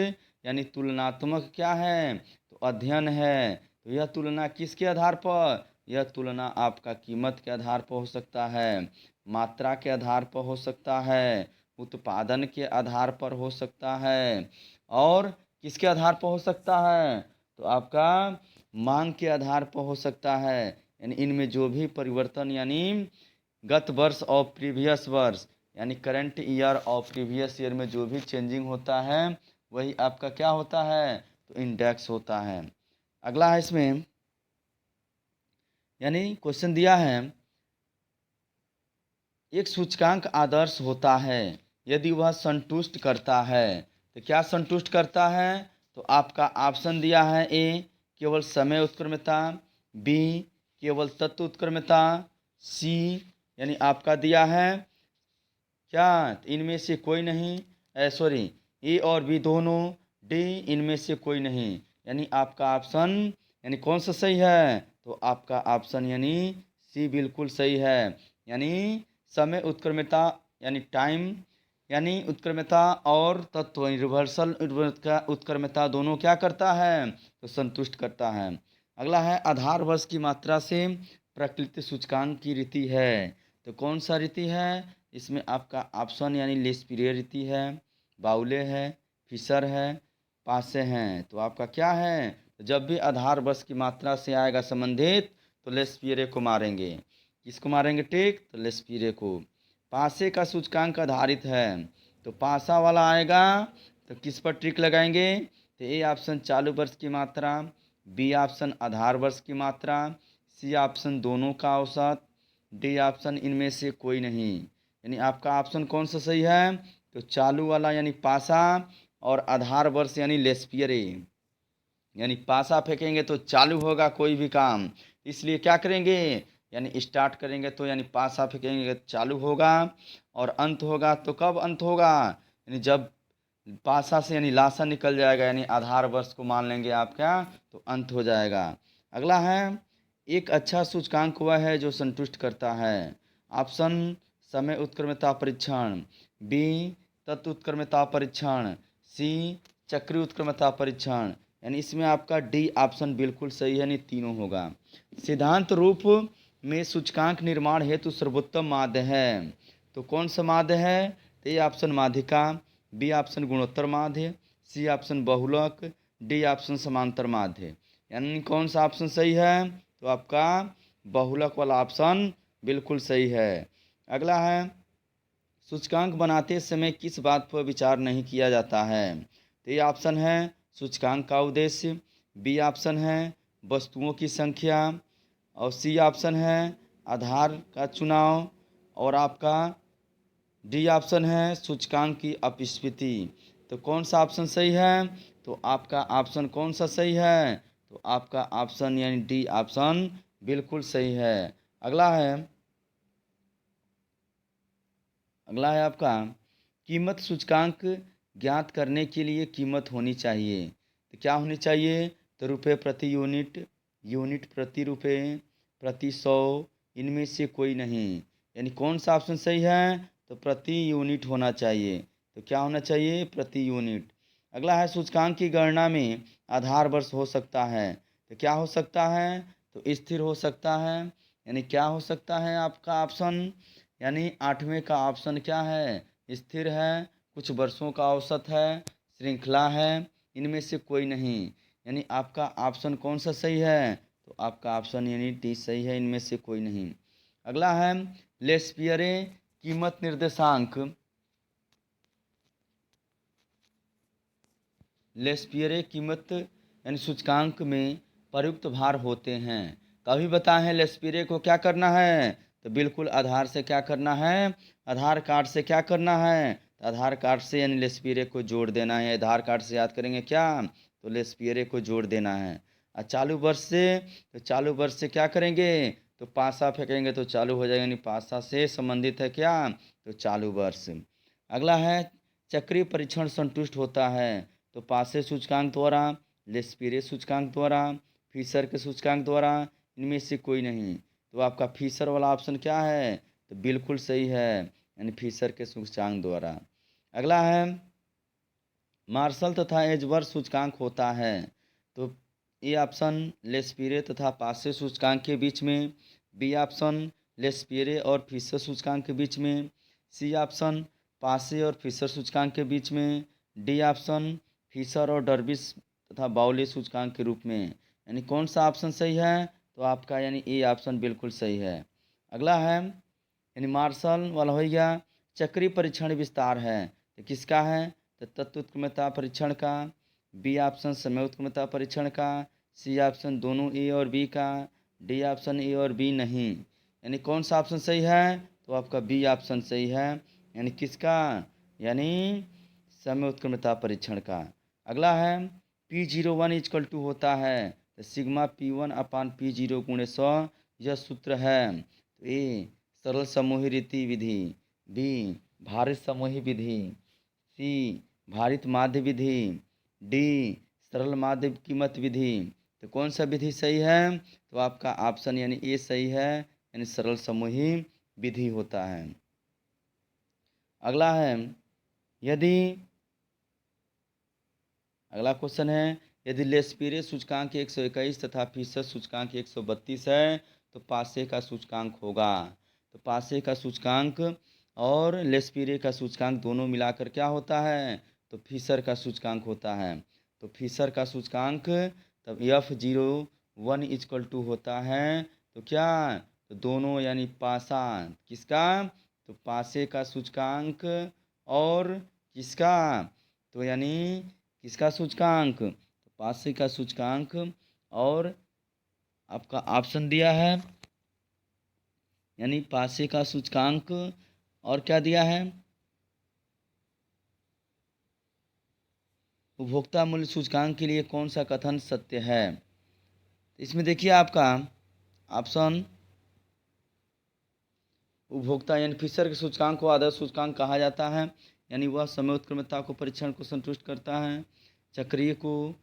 यानी तुलनात्मक क्या है? तो अध्ययन है। तो यह तुलना किसके आधार पर? यह तुलना आपका कीमत के आधार पर हो सकता है, मात्रा के आधार पर हो सकता है, उत्पादन के आधार पर हो सकता है और किसके आधार पर हो सकता है? तो आपका मांग के आधार पर हो सकता है। यानी इनमें जो भी परिवर्तन यानी गत वर्ष और प्रीवियस वर्ष यानी करंट ईयर और प्रीवियस ईयर में जो भी चेंजिंग होता है वही आपका क्या होता है? तो इंडेक्स होता है। अगला है इसमें यानी क्वेश्चन दिया है एक सूचकांक आदर्श होता है यदि वह संतुष्ट करता है। तो क्या संतुष्ट करता है? तो आपका ऑप्शन दिया है ए केवल समय उत्क्रमता, बी केवल तत्व उत्क्रमता, सी यानी आपका दिया है क्या? इनमें से कोई नहीं सॉरी ए और बी दोनों, डी इनमें से कोई नहीं। यानी आपका ऑप्शन यानी कौन सा सही है? तो आपका ऑप्शन यानी सी बिल्कुल सही है। यानी समय उत्क्रमता यानी टाइम यानी उत्क्रमता और तत्व रिवर्सल उत्क्रमता दोनों क्या करता है? तो संतुष्ट करता है। अगला है आधार वर्ष की मात्रा से प्रकृति सूचकांक की रीति है। तो कौन सा रीति है? इसमें आपका ऑप्शन यानी लेस्पियर रीति है, बाउले है, फिशर है, पासे हैं। तो आपका क्या है? तो जब भी आधार वर्ष की मात्रा से आएगा संबंधित तो लेस्पियरे को मारेंगे। किसको मारेंगे? टिक तो लेस्पियरे को। पासे का सूचकांक आधारित है तो पासा वाला आएगा तो किस पर ट्रिक लगाएंगे? तो ए ऑप्शन चालू वर्ष की मात्रा, बी ऑप्शन आधार वर्ष की मात्रा, सी ऑप्शन दोनों का औसत, डी ऑप्शन इनमें से कोई नहीं। यानी आपका ऑप्शन कौन सा सही है? तो चालू वाला यानी पासा, और आधार वर्ष यानी लेस्पियरे। यानी पासा फेंकेंगे तो चालू होगा कोई भी काम, इसलिए क्या करेंगे, यानी स्टार्ट करेंगे तो यानी पासा फेंकेंगे तो चालू होगा, और अंत होगा तो कब अंत होगा, यानी जब पासा से यानी लासा निकल जाएगा, यानी आधार वर्ष को मान लेंगे आप क्या, तो अंत हो जाएगा। अगला है, एक अच्छा सूचकांक वह है जो संतुष्ट करता है। ऑप्शन समय उत्क्रमता परीक्षण, बी तत्व उत्क्रमता परीक्षण, सी चक्रीय उत्क्रमता परीक्षण। यानी इसमें आपका डी ऑप्शन बिल्कुल सही है, यानी तीनों होगा। सिद्धांत रूप में सूचकांक निर्माण हेतु सर्वोत्तम माध्य है, तो कौन सा माध्य है? तो ए ऑप्शन माध्यिका, बी ऑप्शन गुणोत्तर माध्य, सी ऑप्शन बहुलक, डी ऑप्शन समांतर माध्य। यानी कौन सा ऑप्शन सही है? तो आपका बहुलक वाला ऑप्शन बिल्कुल सही है। अगला है, सूचकांक बनाते समय किस बात पर विचार नहीं किया जाता है? तो ये ऑप्शन है सूचकांक का उद्देश्य, बी ऑप्शन है वस्तुओं की संख्या, और सी ऑप्शन है आधार का चुनाव, और आपका डी ऑप्शन है सूचकांक की अपस्फीति। तो कौन सा ऑप्शन सही है? तो आपका ऑप्शन कौन सा सही है? तो आपका ऑप्शन यानी डी ऑप्शन बिल्कुल सही है। अगला है आपका, कीमत सूचकांक ज्ञात करने के लिए कीमत होनी चाहिए, तो क्या होनी चाहिए? तो रुपये प्रति यूनिट, यूनिट प्रति रुपये, प्रति 100, इनमें से कोई नहीं। यानी कौन सा ऑप्शन सही है? तो प्रति यूनिट होना चाहिए। तो क्या होना चाहिए? प्रति यूनिट। अगला है, सूचकांक की गणना में आधार वर्ष हो सकता है, तो क्या हो सकता है? तो स्थिर हो सकता है। यानी क्या हो सकता है आपका ऑप्शन? यानी आठवें का ऑप्शन क्या है? स्थिर है, कुछ वर्षों का औसत है, श्रृंखला है, इनमें से कोई नहीं। यानी आपका ऑप्शन कौन सा सही है? तो आपका ऑप्शन यानी डी सही है, इनमें से कोई नहीं। अगला है, लेस्पियरे कीमत निर्देशांक, लेस्पियरे कीमत यानी सूचकांक में प्रयुक्त भार होते हैं। कभी बताए हैं लेस्पियरे को क्या करना है? तो बिल्कुल आधार से क्या करना है? आधार कार्ड से क्या करना है? तो आधार कार्ड से यानी लेस्पियरे को जोड़ देना है। आधार कार्ड से याद करेंगे क्या? तो लेस्पियरे को जोड़ देना है। और चालू वर्ष से, तो चालू वर्ष से क्या करेंगे? तो पासा फेंकेंगे तो चालू हो जाएगा, यानी पासा से संबंधित है क्या? तो चालू वर्ष। अगला है, चक्रीय परीक्षण संतुष्ट होता है, तो पासे सूचकांक द्वारा, लेस्पियरे सूचकांक द्वारा, फिशर के सूचकांक द्वारा, इनमें से कोई नहीं। तो आपका फिशर वाला ऑप्शन क्या है? तो बिल्कुल सही है, यानी फिशर के सूचकांक द्वारा। अगला है, मार्शल तथा एजवर्थ सूचकांक होता है, तो ए ऑप्शन लेस्पियरे तथा पासे सूचकांक के बीच में, बी ऑप्शन लेस्पियरे और फिशर सूचकांक के बीच में, सी ऑप्शन पासे और फिशर सूचकांक के बीच में, डी ऑप्शन फिशर और डर्बिस तथा बाउली सूचकांक के रूप में। यानी कौन सा ऑप्शन सही है? तो आपका यानी ए ऑप्शन बिल्कुल सही है। अगला है, यानी मार्शल वाला हो गया, चक्रीय परीक्षण विस्तार है, तो किसका है? तो तत्व उत्क्रमता परीक्षण का, बी ऑप्शन समय उत्क्रमता परीक्षण का, सी ऑप्शन दोनों ए और बी का, डी ऑप्शन ए और बी नहीं। यानी कौन सा ऑप्शन सही है? तो आपका बी ऑप्शन सही है, यानी किसका? यानी समय उत्क्रमता परीक्षण का। अगला है, P01 इक्वल टू होता है, तो सिग्मा P1 अपान P0 गुणे 100, यह सूत्र है। तो ए सरल समूही रीति विधि, बी भारित समूही विधि, सी भारित माध्य विधि, डी सरल माध्य कीमत विधि। तो कौन सा विधि सही है? तो आपका ऑप्शन यानी ए सही है, यानी सरल समूही विधि होता है। अगला है, यदि अगला क्वेश्चन है, यदि लेस्पियरे सूचकांक 121 तथा फिशर सूचकांक 132 है, तो पासे का सूचकांक होगा। तो पासे का सूचकांक और लेस्पियरे का सूचकांक दोनों मिलाकर क्या होता है? तो फिशर का सूचकांक होता है। तो फिशर का सूचकांक तब F01 इक्वल टू होता है, तो क्या? तो दोनों यानी पासा, किसका? तो पासे का सूचकांक और किसका? तो यानी किसका सूचकांक? तो पासे का सूचकांक और आपका ऑप्शन दिया है, यानी पासे का सूचकांक, और क्या दिया है, उपभोक्ता मूल्य सूचकांक के लिए कौन सा कथन सत्य है। इसमें देखिए आपका ऑप्शन, उपभोक्ता यानी फिशर के सूचकांक को आदर्श सूचकांक कहा जाता है, यानी वह समय उत्क्रमता को परीक्षण को संतुष्ट करता है, चक्रीय को,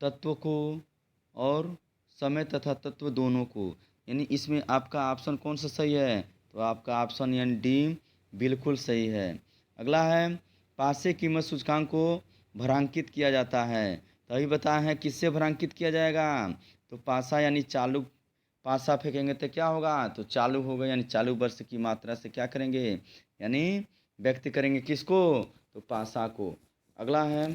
तत्व को और समय तथा तत्व दोनों को। यानी इसमें आपका ऑप्शन कौन सा सही है, तो आपका ऑप्शन यानी डी बिल्कुल सही है। अगला है, पासे कीमत सूचकांक को भरांकित किया जाता है, तो अभी बताए हैं किससे भरांकित किया जाएगा, तो पासा यानी चालू, पासा फेंकेंगे तो क्या होगा, तो चालू होगा, यानी चालू वर्ष की मात्रा से क्या करेंगे, यानी व्यक्त करेंगे किसको, तो पासा को। अगला है,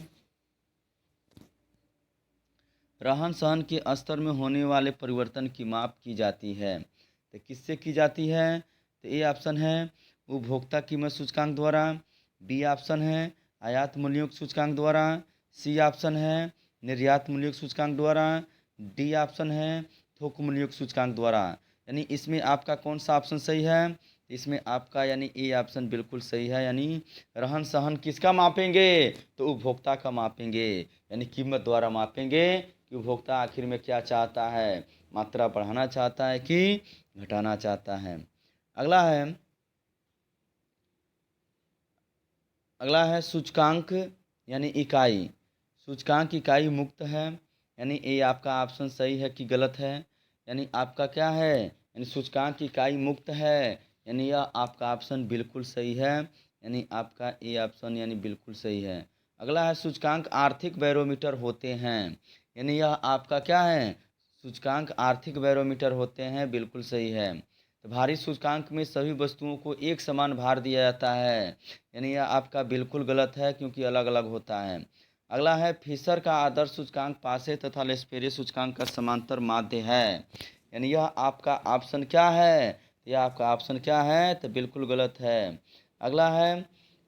रहन सहन के स्तर में होने वाले परिवर्तन की माप की जाती है, तो किससे की जाती है, तो ए ऑप्शन है उपभोक्ता कीमत सूचकांक द्वारा, बी ऑप्शन है आयात मूल्यों सूचकांक द्वारा, सी ऑप्शन है निर्यात मूल्यों सूचकांक द्वारा, डी ऑप्शन है थोक मूल्यों सूचकांक द्वारा। यानी इसमें आपका कौन सा ऑप्शन सही है, इसमें आपका यानी ए ऑप्शन बिल्कुल सही है। यानी रहन सहन किसका मापेंगे, तो उपभोक्ता का मापेंगे, यानी कीमत द्वारा मापेंगे कि उपभोक्ता आखिर में क्या चाहता है, मात्रा बढ़ाना चाहता है कि घटाना चाहता है। अगला है, अगला है सूचकांक यानी इकाई, सूचकांक इकाई मुक्त है, यानी ये आपका ऑप्शन सही है कि गलत है। यानी आपका क्या है, यानी सूचकांक इकाई मुक्त है, यानी यह आपका ऑप्शन बिल्कुल सही है, यानी आपका ये ऑप्शन यानी बिल्कुल सही है। अगला है, सूचकांक आर्थिक बैरोमीटर होते हैं, यानी यह आपका क्या है, सूचकांक आर्थिक बैरोमीटर होते हैं, बिल्कुल सही है। तो भारी सूचकांक में सभी वस्तुओं को एक समान भार दिया जाता है, यानी यह आपका बिल्कुल गलत है क्योंकि अलग अलग होता है। अगला है, फिशर का आदर्श सूचकांक पासे तथा लेस्पेरे सूचकांक का समांतर माध्य है, यानी यह आपका ऑप्शन क्या है, यह आपका ऑप्शन क्या है, तो बिल्कुल गलत है। अगला है,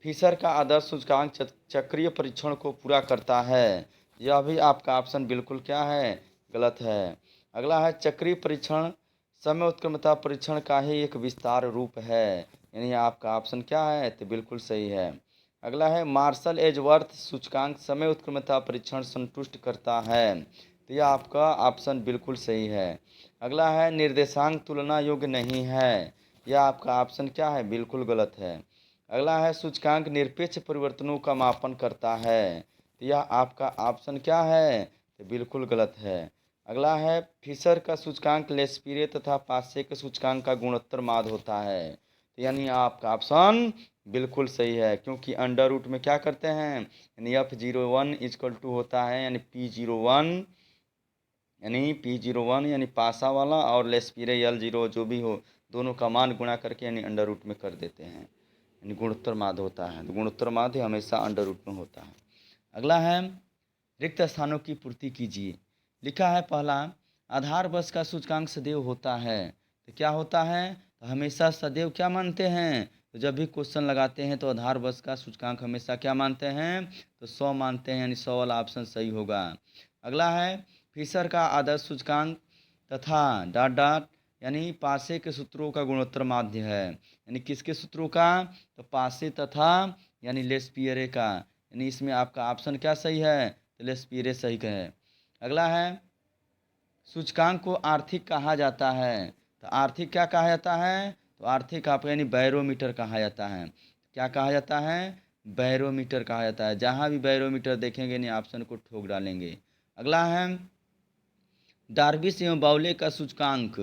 फिशर का आदर्श सूचकांक चक्रीय परीक्षण को पूरा करता है, यह भी आपका ऑप्शन बिल्कुल क्या है, गलत है। अगला है, चक्रीय परीक्षण समय उत्क्रमता परीक्षण का ही एक विस्तार रूप है, यानी आपका ऑप्शन क्या है, तो बिल्कुल सही है। अगला है, मार्शल एजवर्थ सूचकांक समय उत्क्रमता परीक्षण संतुष्ट करता है, तो यह आपका ऑप्शन बिल्कुल सही है। अगला है, निर्देशांक तुलना योग्य नहीं है, यह आपका ऑप्शन क्या है, बिल्कुल गलत है। अगला है, सूचकांक निरपेक्ष परिवर्तनों का मापन करता है, तो यह आपका ऑप्शन क्या है, तो बिल्कुल गलत है। अगला है, फिशर का सूचकांक लेस्पीरे तथा पासे के सूचकांक का गुणोत्तर माध्य होता है, तो यानी आपका ऑप्शन बिल्कुल सही है, क्योंकि अंडर रूट में क्या करते हैं, यानी F01 इजकल टू होता है यानी P01, यानी P01 यानी पासा वाला और लेस्पीरे L0 जो भी हो, दोनों का मान गुणा करके यानी अंडर रूट में कर देते हैं, यानी गुणोत्तर माध्य होता है, तो गुणोत्तर माध्य हमेशा अंडर रूट में होता है। अगला है, रिक्त स्थानों की पूर्ति कीजिए। लिखा है पहला, आधार वर्ष का सूचकांक सदैव होता है, तो क्या होता है, तो हमेशा सदैव क्या मानते हैं, तो जब भी क्वेश्चन लगाते हैं तो आधार वर्ष का सूचकांक हमेशा क्या मानते हैं, तो 100 मानते हैं, यानी 100 वाला ऑप्शन सही होगा। अगला है, फिशर का आदर्श सूचकांक तथा डॉट डॉट यानी पासे के सूत्रों का गुणोत्तर माध्य है, यानी किसके सूत्रों का, तो पासे तथा यानी लेस्पियरे का, यानी इसमें आपका ऑप्शन क्या सही है, तो लेस्पियरे सही है। अगला है, सूचकांक को आर्थिक कहा जाता है, तो आर्थिक क्या कहा जाता है, तो आर्थिक आप यानी बैरोमीटर कहा जाता है, क्या कहा जाता है, बैरोमीटर कहा जाता है, जहाँ भी बैरोमीटर देखेंगे नहीं ऑप्शन को ठोक डालेंगे। अगला है, डार्विस एवं बाउले का सूचकांक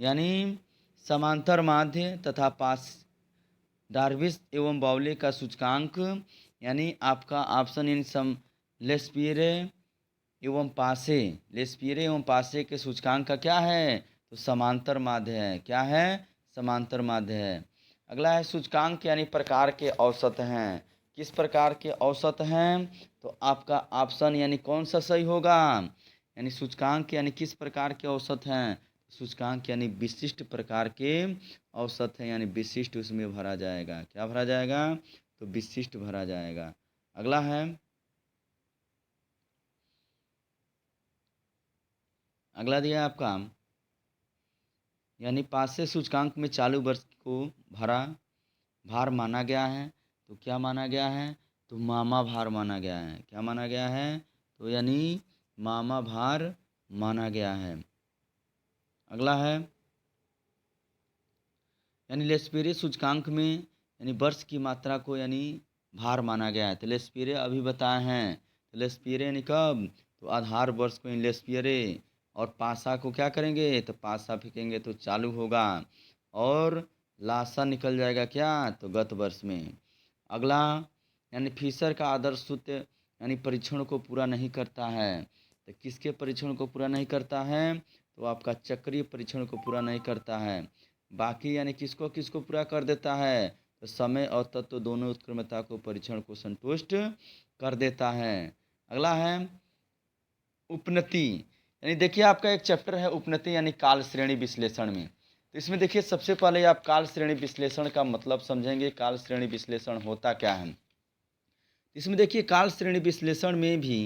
यानी समांतर माध्य तथा पास, डार्विस एवं बाउले का सूचकांक यानी आपका ऑप्शन इन सम लेस्पियरे एवं पासे, लेस्पियरे एवं पासे के सूचकांक का क्या है, तो समांतर माध्य है, क्या है, समांतर माध्य है। अगला है, सूचकांक यानी प्रकार के औसत हैं, किस प्रकार के औसत हैं, तो आपका ऑप्शन यानी कौन सा सही होगा, यानी सूचकांक यानी किस प्रकार के औसत हैं, सूचकांक यानी विशिष्ट प्रकार के औसत हैं, यानी विशिष्ट उसमें भरा जाएगा, क्या भरा जाएगा, तो विशिष्ट भरा जाएगा। अगला है, अगला दिया है आपका यानी पासे सूचकांक में चालू वर्ष को भार माना गया है। तो क्या माना गया है? तो मामा भार माना गया है। क्या माना गया है? तो यानी मामा भार माना गया है। अगला है यानी लेस्पेरे सूचकांक में यानी वर्ष की मात्रा को यानी भार माना गया है। तो लेस्पेरे अभी बताए हैं। तो लेस्पेरे यानी कब? तो आधार वर्ष को लेस्पेरे, और पासा को क्या करेंगे? तो पासा फेंकेंगे तो चालू होगा, और लासा निकल जाएगा क्या? तो गत वर्ष में। अगला यानी फिशर का आदर्श सूत्र यानी परीक्षण को पूरा नहीं करता है। तो किसके परीक्षण को पूरा नहीं करता है? तो आपका चक्रीय परीक्षण को पूरा नहीं करता है। बाकी यानी किसको किसको पूरा कर देता है? तो समय और तत्व दोनों उत्क्रमता को परीक्षण को संतुष्ट कर देता है। अगला है उपनति। यानी देखिए आपका एक चैप्टर है उपनति यानी काल श्रेणी विश्लेषण में। तो इसमें देखिए सबसे पहले आप काल श्रेणी विश्लेषण का मतलब समझेंगे। काल श्रेणी विश्लेषण होता क्या है? इसमें देखिए काल श्रेणी विश्लेषण में भी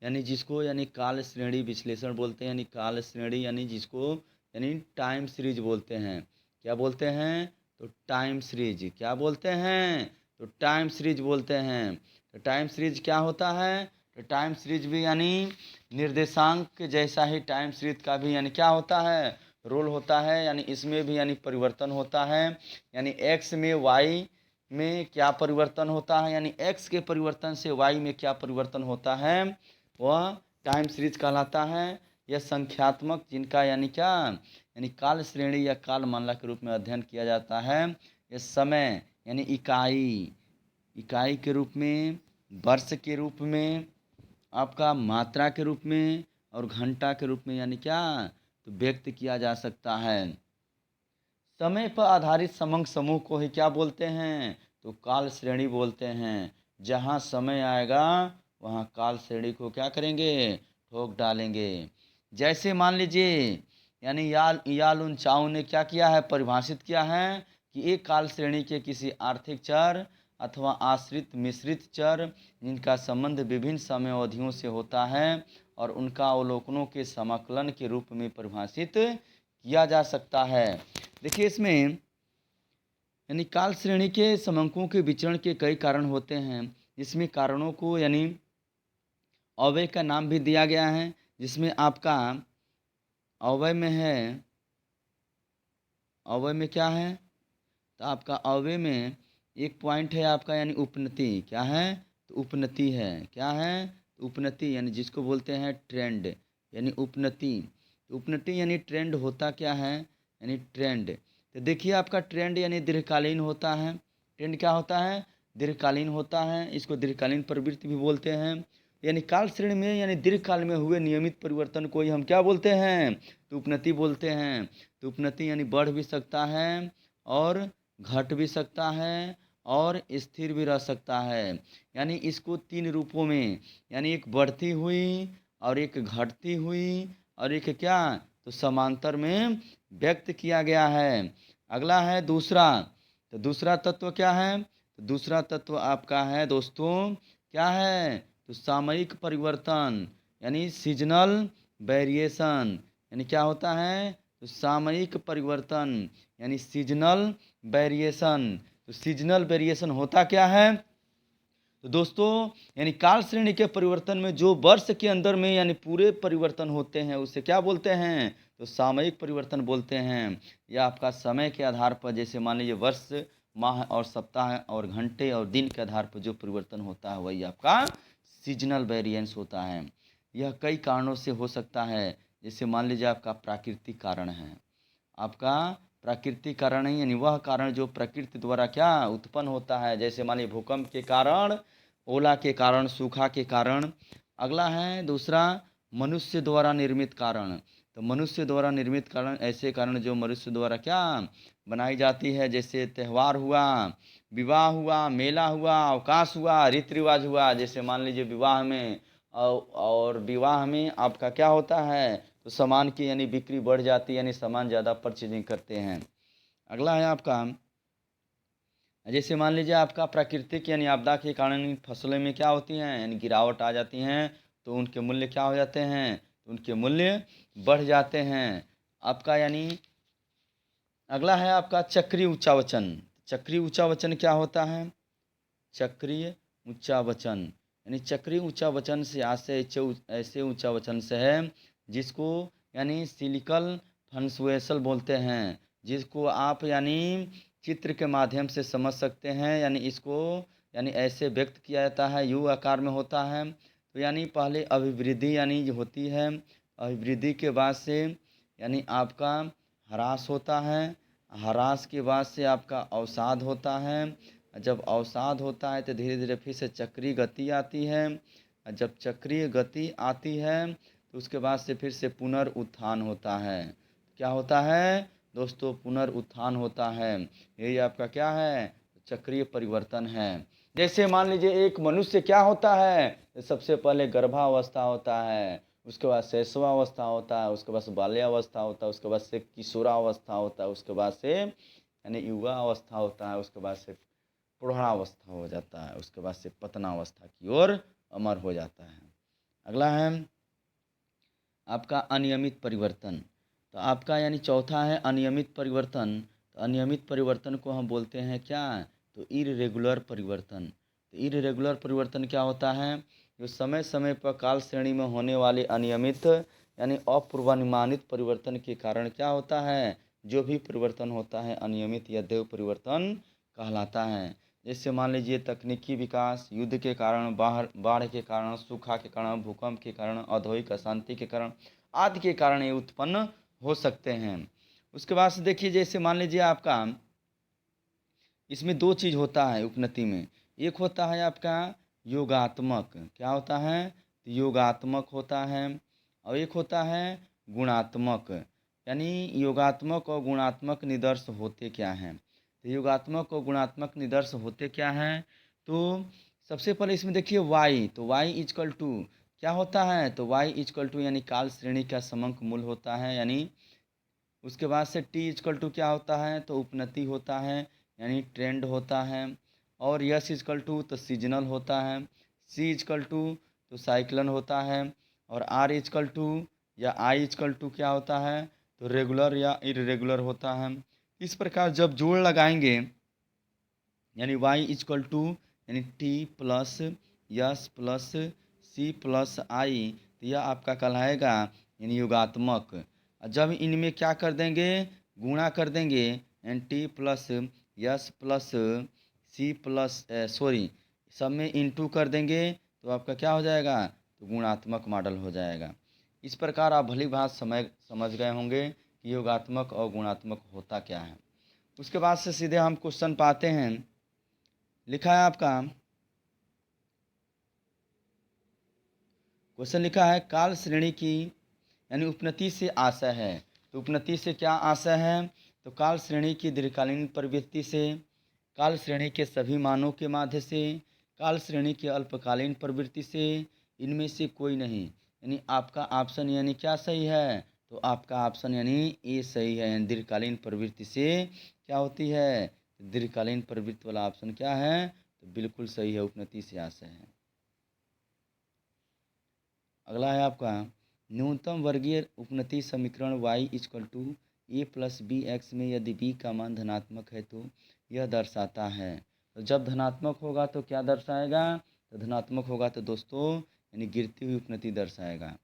यानी जिसको यानी काल श्रेणी विश्लेषण बोलते हैं, यानी काल श्रेणी यानी जिसको यानी टाइम सीरीज बोलते हैं। क्या बोलते हैं? तो टाइम सीरीज। क्या बोलते हैं? तो टाइम सीरीज बोलते हैं। तो टाइम सीरीज क्या होता है? तो टाइम सीरीज भी यानी निर्देशांक जैसा ही टाइम सीरीज का भी यानी क्या होता है? रोल होता है। यानी इसमें भी यानी परिवर्तन होता है। यानी एक्स में वाई में क्या परिवर्तन होता है, यानी x के परिवर्तन से y में क्या परिवर्तन होता है, वह टाइम सीरीज कहलाता है। यह संख्यात्मक जिनका यानी क्या यानी काल श्रेणी या काल मानला के रूप में अध्ययन किया जाता है। यह समय यानी इकाई के रूप में, वर्ष के रूप में, आपका मात्रा के रूप में और घंटा के रूप में यानी क्या तो व्यक्त किया जा सकता है। समय पर आधारित समंग समूह को ही क्या बोलते हैं? तो काल श्रेणी बोलते हैं। जहाँ समय आएगा वहाँ काल श्रेणी को क्या करेंगे? ठोक डालेंगे। जैसे मान लीजिए यानी यालुन चाउ ने क्या किया है? परिभाषित किया है कि एक काल श्रेणी के किसी आर्थिक चर अथवा आश्रित मिश्रित चर जिनका संबंध विभिन्न समय अवधियों से होता है और उनका अवलोकनों के समाकलन के रूप में परिभाषित किया जा सकता है। देखिए इसमें यानी काल श्रेणी के समंकों के विचरण के कई कारण होते हैं। इसमें कारणों को यानी अवयव का नाम भी दिया गया है, जिसमें आपका अवयव में है, अवयव में क्या है? तो आपका अवयव में एक पॉइंट है आपका यानी उपनति। क्या है? तो उपनति है। क्या है? तो उपनति यानी जिसको बोलते हैं ट्रेंड यानी उपनति। उपनति यानी ट्रेंड होता क्या है? यानी ट्रेंड। तो देखिए आपका ट्रेंड यानी दीर्घकालीन होता है। ट्रेंड क्या होता है? दीर्घकालीन होता है। इसको दीर्घकालीन प्रवृत्ति भी बोलते हैं। यानी काल श्रेणी में यानी दीर्घकाल में हुए नियमित परिवर्तन को ही हम क्या बोलते हैं? तो उपनति बोलते हैं। तो उपनति यानी बढ़ भी सकता है और घट भी सकता है और स्थिर भी रह सकता है। यानी इसको तीन रूपों में यानी एक बढ़ती हुई और एक घटती हुई और एक क्या तो समांतर में व्यक्त किया गया है। अगला है दूसरा। तो दूसरा तत्व क्या है? तो दूसरा तत्व आपका है दोस्तों क्या है? तो सामयिक परिवर्तन यानी सीजनल वेरिएशन। यानी क्या होता है? तो सामयिक परिवर्तन यानी सीजनल वेरिएशन। तो सीजनल वेरिएशन होता क्या है? तो दोस्तों यानी काल श्रेणी के परिवर्तन में जो वर्ष के अंदर में यानी पूरे परिवर्तन होते हैं उसे क्या बोलते हैं? तो सामयिक परिवर्तन बोलते हैं। या आपका समय के आधार पर जैसे मान लीजिए वर्ष, माह और सप्ताह और घंटे और दिन के आधार पर जो परिवर्तन होता है वही आपका सीजनल वेरिएंस होता है। यह कई कारणों से हो सकता है। जैसे मान लीजिए आपका प्राकृतिक कारण है, आपका प्राकृतिक कारण है यानी वह कारण जो प्रकृति द्वारा क्या उत्पन्न होता है। जैसे मानिए भूकंप के कारण, ओला के कारण, सूखा के कारण। अगला है दूसरा मनुष्य द्वारा निर्मित कारण। तो मनुष्य द्वारा निर्मित कारण ऐसे कारण जो मनुष्य द्वारा क्या बनाई जाती है। जैसे त्यौहार हुआ, विवाह हुआ, मेला हुआ, अवकाश हुआ, रीति रिवाज हुआ। जैसे मान लीजिए विवाह में और विवाह में आपका क्या होता है? तो सामान की यानी बिक्री बढ़ जाती है यानी सामान ज़्यादा परचेजिंग करते हैं। अगला है आपका जैसे मान लीजिए आपका प्राकृतिक यानी आपदा के कारण फसलों में क्या होती हैं यानी गिरावट आ जाती हैं। तो उनके मूल्य क्या हो जाते हैं? तो उनके मूल्य बढ़ जाते हैं। आपका यानी अगला है आपका चक्रीय उच्चावचन। चक्रीय उच्चावचन क्या होता है? चक्रीय उच्चावचन यानी चक्रीय उच्चावचन से ऐसे ऐसे उच्चावचन से है जिसको यानी सिलिकल फंक्चुएशन बोलते हैं, जिसको आप यानी चित्र के माध्यम से समझ सकते हैं। यानी इसको यानी ऐसे व्यक्त किया जाता है, यू आकार में होता है। तो यानी पहले अभिवृद्धि यानी जो होती है, अभिवृद्धि के बाद से यानी आपका ह्रास होता है, ह्रास के बाद से आपका अवसाद होता है। जब अवसाद होता है तो धीरे धीरे फिर से चक्रीय गति आती है। जब चक्रीय गति आती है तो उसके बाद से फिर से पुनरुत्थान होता है। क्या होता है दोस्तों? पुनरुत्थान होता है। यही आपका क्या है? चक्रीय परिवर्तन है। जैसे मान लीजिए एक मनुष्य क्या होता है? सबसे पहले गर्भावस्था होता है, उसके बाद शैशवावस्था होता है, उसके बाद से बाल्यावस्था होता है, उसके बाद से किशोरावस्था होता है, उसके बाद से यानी युवा अवस्था होता है, उसके बाद से प्रौढ़ावस्था हो जाता है, उसके बाद से पतनावस्था की ओर अमर हो जाता है। अगला है आपका अनियमित परिवर्तन। तो आपका यानी चौथा है अनियमित परिवर्तन। तो अनियमित परिवर्तन को हम बोलते हैं क्या? तो इर्रेगुलर परिवर्तन। तो इर्रेगुलर परिवर्तन क्या होता है? जो समय समय पर काल श्रेणी में होने वाले अनियमित यानी अपूर्वानुमानित परिवर्तन के कारण क्या होता है? जो भी परिवर्तन होता है अनियमित या देव परिवर्तन कहलाता है। जैसे मान लीजिए तकनीकी विकास, युद्ध के कारण, बाढ़ के कारण, सूखा के कारण, भूकंप के कारण, औद्योगिक अशांति के कारण आदि के कारण ये उत्पन्न हो सकते हैं। उसके बाद से देखिए जैसे मान लीजिए आपका इसमें दो चीज़ होता है उपनति में। एक होता है आपका योगात्मक। क्या होता है? तो योगात्मक होता है। और एक होता है गुणात्मक। यानी योगात्मक और गुणात्मक निदर्श होते क्या हैं? तो योगात्मक और गुणात्मक निदर्श होते क्या हैं? तो सबसे पहले इसमें देखिए वाई। तो वाई इजकल टू क्या होता है? तो वाई इजकल टू यानी काल श्रेणी का समंक मूल होता है। यानी उसके बाद से टी इजकल टू क्या होता है? तो उपनति होता है यानी ट्रेंड होता है। और यस इजकल टू तो सीजनल होता है। सी इजकल टू तो साइक्लन होता है। और आर इजकल टू या आई इजकल टू क्या होता है? तो रेगुलर या इरेगुलर होता है। इस प्रकार जब जोड़ लगाएंगे यानी y इजकल टू यानी T plus yes plus C plus I, तो यह आपका कहलाएगा यानी योगात्मक। जब इनमें क्या कर देंगे? गुणा कर देंगे यानी टी प्लस यस प्लस सी प्लस सॉरी सब में इनटू कर देंगे तो आपका क्या हो जाएगा? तो गुणात्मक मॉडल हो जाएगा। इस प्रकार आप भली भांत समझ गए होंगे कि योगात्मक और गुणात्मक होता क्या है। उसके बाद से सीधे हम क्वेश्चन पाते हैं। लिखा है आपका क्वेश्चन लिखा है काल श्रेणी की यानी उपनति से आशय है। तो उपनति से क्या आशय है? तो काल श्रेणी की दीर्घकालीन प्रवृत्ति से, काल श्रेणी के सभी मानों के माध्य से, काल श्रेणी की अल्पकालीन प्रवृत्ति से, इनमें से कोई नहीं। यानी आपका ऑप्शन यानी क्या सही है? तो आपका ऑप्शन यानी ए सही है। यानी दीर्घकालीन प्रवृत्ति से क्या होती है? तो दीर्घकालीन प्रवृत्ति वाला ऑप्शन क्या है? तो बिल्कुल सही है, उपनति से आशय है। अगला है आपका न्यूनतम वर्गीय उपनति समीकरण y is equal to a plus b x में यदि b का मान धनात्मक है तो यह दर्शाता है। तो जब धनात्मक होगा तो क्या दर्शाएगा? तो धनात्मक होगा तो दोस्तों यानी गिरती हुई उपनति दर्शाएगा।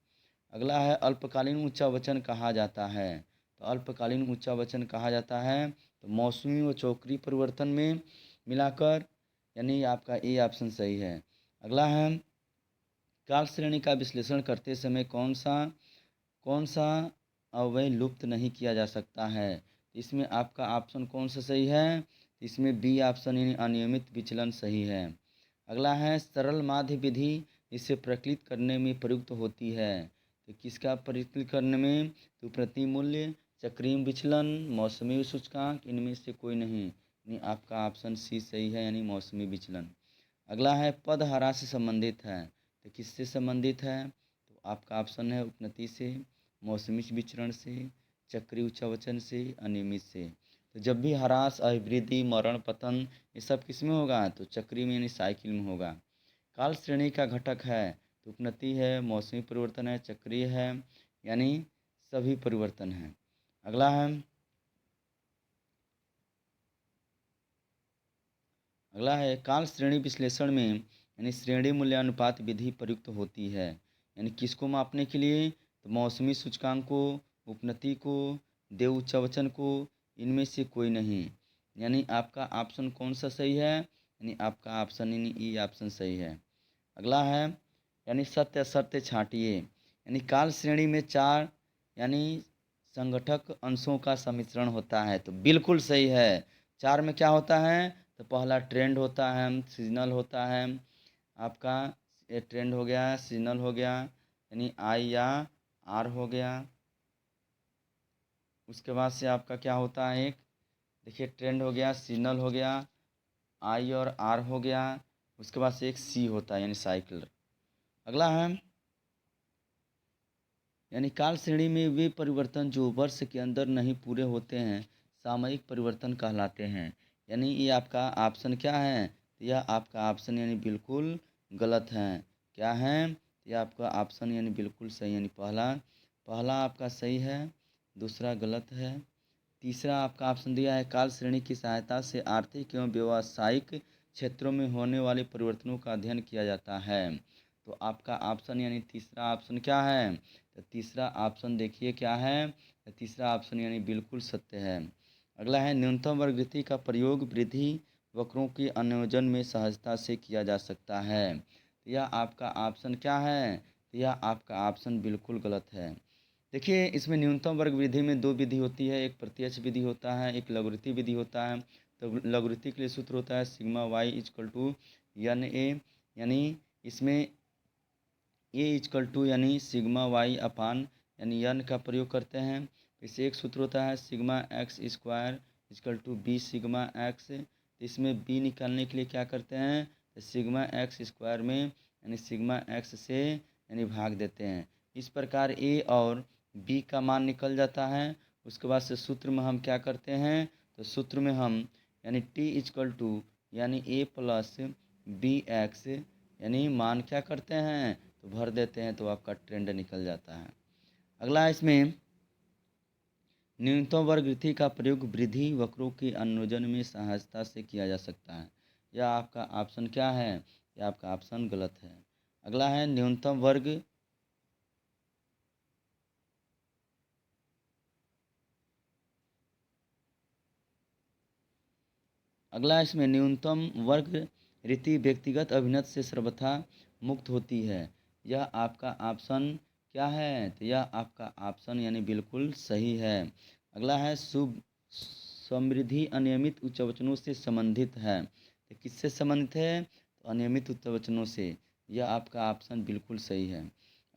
अगला है अल्पकालीन उच्चावचन कहा जाता है। तो अल्पकालीन उच्चावचन कहा जाता है तो मौसमी व चक्रीय परिवर्तन में मिलाकर, यानी आपका ए ऑप्शन सही है। अगला है काल श्रेणी का विश्लेषण करते समय कौन सा अवयव लुप्त नहीं किया जा सकता है? इसमें आपका ऑप्शन कौन सा सही है? इसमें बी ऑप्शन यानी अनियमित विचलन सही है। अगला है सरल माध्य विधि इसे प्रकलित करने में प्रयुक्त होती है। तो किसका प्रकलित करने में? तो प्रति मूल्य, चक्रीय विचलन, मौसमी सूचकांक, इनमें से कोई नहीं। यानी आपका ऑप्शन सी सही है यानी मौसमी विचलन। अगला है पद ह्रास से संबंधित है। तो किससे संबंधित है? तो आपका ऑप्शन है उपनति से, मौसमी विचरण से, चक्रीय उच्चावचन से, अनियमित से। तो जब भी ह्रास, अभिवृद्धि, मरण, पतन ये सब किस में होगा? तो चक्रीय में यानी साइकिल में होगा। काल श्रेणी का घटक है तो उपनति है, मौसमी परिवर्तन है, चक्रीय है, यानी सभी परिवर्तन है। अगला है अगला है काल श्रेणी विश्लेषण में यानी श्रेणी मूल्यानुपात विधि प्रयुक्त होती है। यानी किसको मापने के लिए? तो मौसमी सूचकांक को, उपनति को, देव उच्चावचन को, इनमें से कोई नहीं। यानी आपका ऑप्शन कौन सा सही है? यानी आपका ऑप्शन यानी ई ऑप्शन सही है। अगला है यानी सत्य असत्य छांटिए। यानी काल श्रेणी में 4 यानी संगठक अंशों का सम्मिश्रण होता है, तो बिल्कुल सही है। 4 में क्या होता है? तो पहला ट्रेंड होता है, सीजनल होता है आपका, ये ट्रेंड हो गया, सीजनल हो गया, यानी आई या आर हो गया। उसके बाद से आपका क्या होता है, एक देखिए ट्रेंड हो गया, सीजनल हो गया, आई और आर हो गया। उसके बाद से एक सी होता है यानी साइकिल। अगला है यानी काल श्रेणी में वे परिवर्तन जो वर्ष के अंदर नहीं पूरे होते हैं सामयिक परिवर्तन कहलाते हैं। यानी ये आपका ऑप्शन क्या है? तो यह आपका ऑप्शन यानी बिल्कुल गलत है। क्या है? यह आपका ऑप्शन यानी बिल्कुल सही, यानी पहला पहला आपका सही है, दूसरा गलत है। तीसरा आपका ऑप्शन दिया है काल श्रेणी की सहायता से आर्थिक एवं व्यावसायिक क्षेत्रों में होने वाले परिवर्तनों का अध्ययन किया जाता है। तो आपका ऑप्शन यानी तीसरा ऑप्शन क्या है? तो तीसरा ऑप्शन देखिए क्या है? तो तीसरा ऑप्शन यानी बिल्कुल सत्य है। अगला है न्यूनतम वर्ग वृद्धि का प्रयोग वृद्धि वक्रों के संयोजन में सहजता से किया जा सकता है। तो यह आपका ऑप्शन क्या है? तो यह आपका ऑप्शन बिल्कुल गलत है। देखिए इसमें न्यूनतम वर्ग विधि में 2 विधि होती है, एक प्रत्यक्ष विधि होता है, एक लघुगणक विधि होता है। तो लघुगणक के लिए सूत्र होता है sigma y is equal to n a, यानी इसमें ए इजकल टू यानी सिग्मा वाई अपान यानी एन का प्रयोग करते हैं। इससे एक सूत्र होता है sigma x square equal to b sigma x. तो इसमें बी निकालने के लिए क्या करते हैं? तो सिग्मा एक्स स्क्वायर में यानी सिग्मा एक्स से यानी भाग देते हैं। इस प्रकार ए और बी का मान निकल जाता है। उसके बाद से सूत्र में हम क्या करते हैं? तो सूत्र में हम यानी टी इजकल टू यानी ए प्लस बी एक्स यानी मान क्या करते हैं? तो भर देते हैं, तो आपका ट्रेंड निकल जाता है। अगला इसमें न्यूनतम वर्ग वृद्धि का प्रयोग वृद्धि वक्रों के अनुयोजन में सहजता से किया जा सकता है। यह आपका ऑप्शन क्या है? यह आपका ऑप्शन गलत है। अगला है न्यूनतम वर्ग अगला इसमें न्यूनतम वर्ग रीति व्यक्तिगत अभिनत से सर्वथा मुक्त होती है। यह आपका ऑप्शन क्या है? तो यह आपका ऑप्शन यानी बिल्कुल सही है। अगला है शुभ समृद्धि अनियमित उच्चवचनों से संबंधित है। तो किससे संबंधित है? तो अनियमित उच्चवचनों से। यह आपका ऑप्शन बिल्कुल सही है।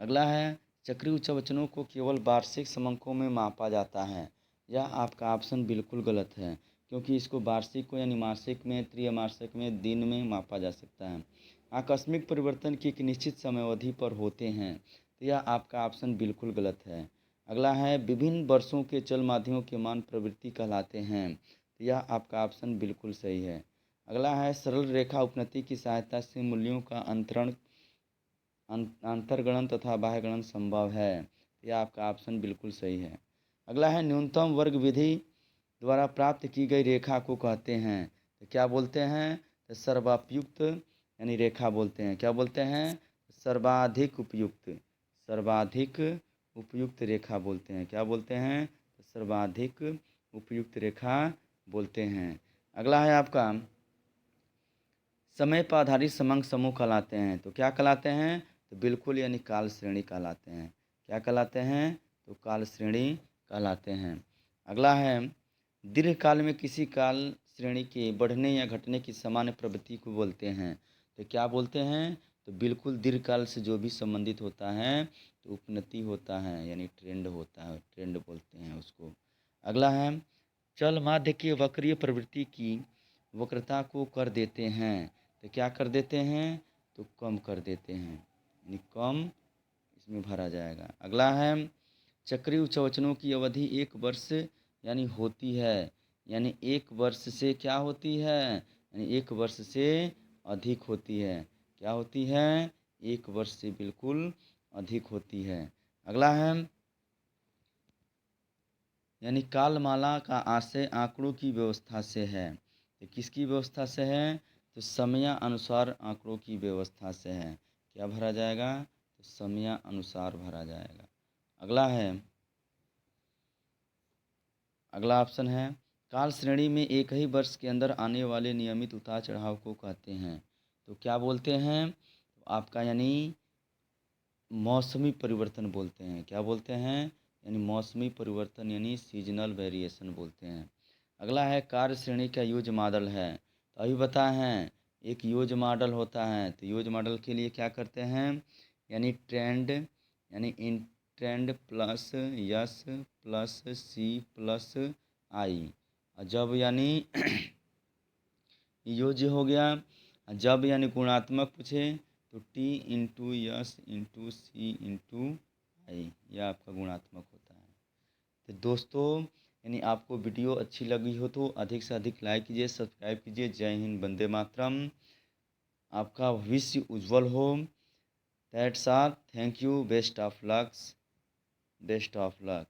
अगला है चक्रीय उच्चवचनों को केवल वार्षिक समंकों में मापा जाता है। यह आपका ऑप्शन बिल्कुल गलत है, क्योंकि इसको वार्षिक को यानी मासिक में, त्रैमासिक में, दिन में मापा जा सकता है। आकस्मिक परिवर्तन की एक निश्चित समयावधि पर होते हैं, तो यह आपका ऑप्शन बिल्कुल गलत है। अगला है विभिन्न वर्षों के चल माध्यमों के मान प्रवृत्ति कहलाते हैं, तो यह आपका ऑप्शन बिल्कुल सही है। अगला है सरल रेखा उपनति की सहायता से मूल्यों का अंतरण अंतर्गणन तथा बाह्यगणन संभव है, तो यह आपका ऑप्शन बिल्कुल सही है। अगला है न्यूनतम वर्ग विधि द्वारा प्राप्त की गई रेखा को कहते हैं, तो क्या बोलते हैं? तो सर्वापयुक्त यानी रेखा बोलते हैं। क्या बोलते हैं? सर्वाधिक उपयुक्त, सर्वाधिक उपयुक्त रेखा बोलते हैं। क्या बोलते हैं? तो सर्वाधिक उपयुक्त रेखा बोलते हैं। अगला है आपका समय पर आधारित समंक समूह कहलाते हैं, तो क्या कहलाते हैं? तो बिल्कुल यानी काल श्रेणी कहलाते हैं। क्या कहलाते हैं? तो काल श्रेणी कहलाते हैं। अगला है दीर्घकाल में किसी काल श्रेणी के बढ़ने या घटने की सामान्य प्रवृत्ति को बोलते हैं, तो क्या बोलते हैं? तो बिल्कुल दीर्घकाल से जो भी संबंधित होता है तो उपनति होता है यानी ट्रेंड होता है, ट्रेंड बोलते हैं उसको। अगला है चल माध्य की वक्रीय प्रवृत्ति की वक्रता को कर देते हैं, तो क्या कर देते हैं? तो कम कर देते हैं, यानी कम इसमें भरा जाएगा। अगला है चक्रीय उच्चवचनों की अवधि 1 वर्ष यानी होती है, यानी 1 वर्ष से क्या होती है? यानी 1 वर्ष से अधिक होती है। क्या होती है? 1 वर्ष से बिल्कुल अधिक होती है। अगला है यानी कालमाला का आशय आंकड़ों की व्यवस्था से है, तो किसकी व्यवस्था से है? तो समयानुसार आंकड़ों की व्यवस्था से है। क्या भरा जाएगा? तो समयानुसार भरा जाएगा। अगला ऑप्शन है काल श्रेणी में एक ही वर्ष के अंदर आने वाले नियमित उतार चढ़ाव को कहते हैं। तो क्या बोलते हैं? तो आपका यानी मौसमी परिवर्तन बोलते हैं। क्या बोलते हैं? यानी मौसमी परिवर्तन यानी सीजनल वेरिएशन बोलते हैं। अगला है कार्य श्रेणी का यूज मॉडल है। तो अभी बताए हैं एक यूज मॉडल होता है। तो यूज मॉडल के लिए क्या करते हैं? यानी ट्रेंड यानी इन trend plus yes plus C plus I. और जब यानी यूज हो गया, जब यानी गुणात्मक पूछे तो टी इंटू यस इंटू सी इंटू आई, यह आपका गुणात्मक होता है। तो दोस्तों यानी आपको वीडियो अच्छी लगी हो तो अधिक से अधिक लाइक कीजिए, सब्सक्राइब कीजिए। जय हिंद, वंदे मातरम। आपका भविष्य उज्जवल हो। That's all. Thank you. Best of luck.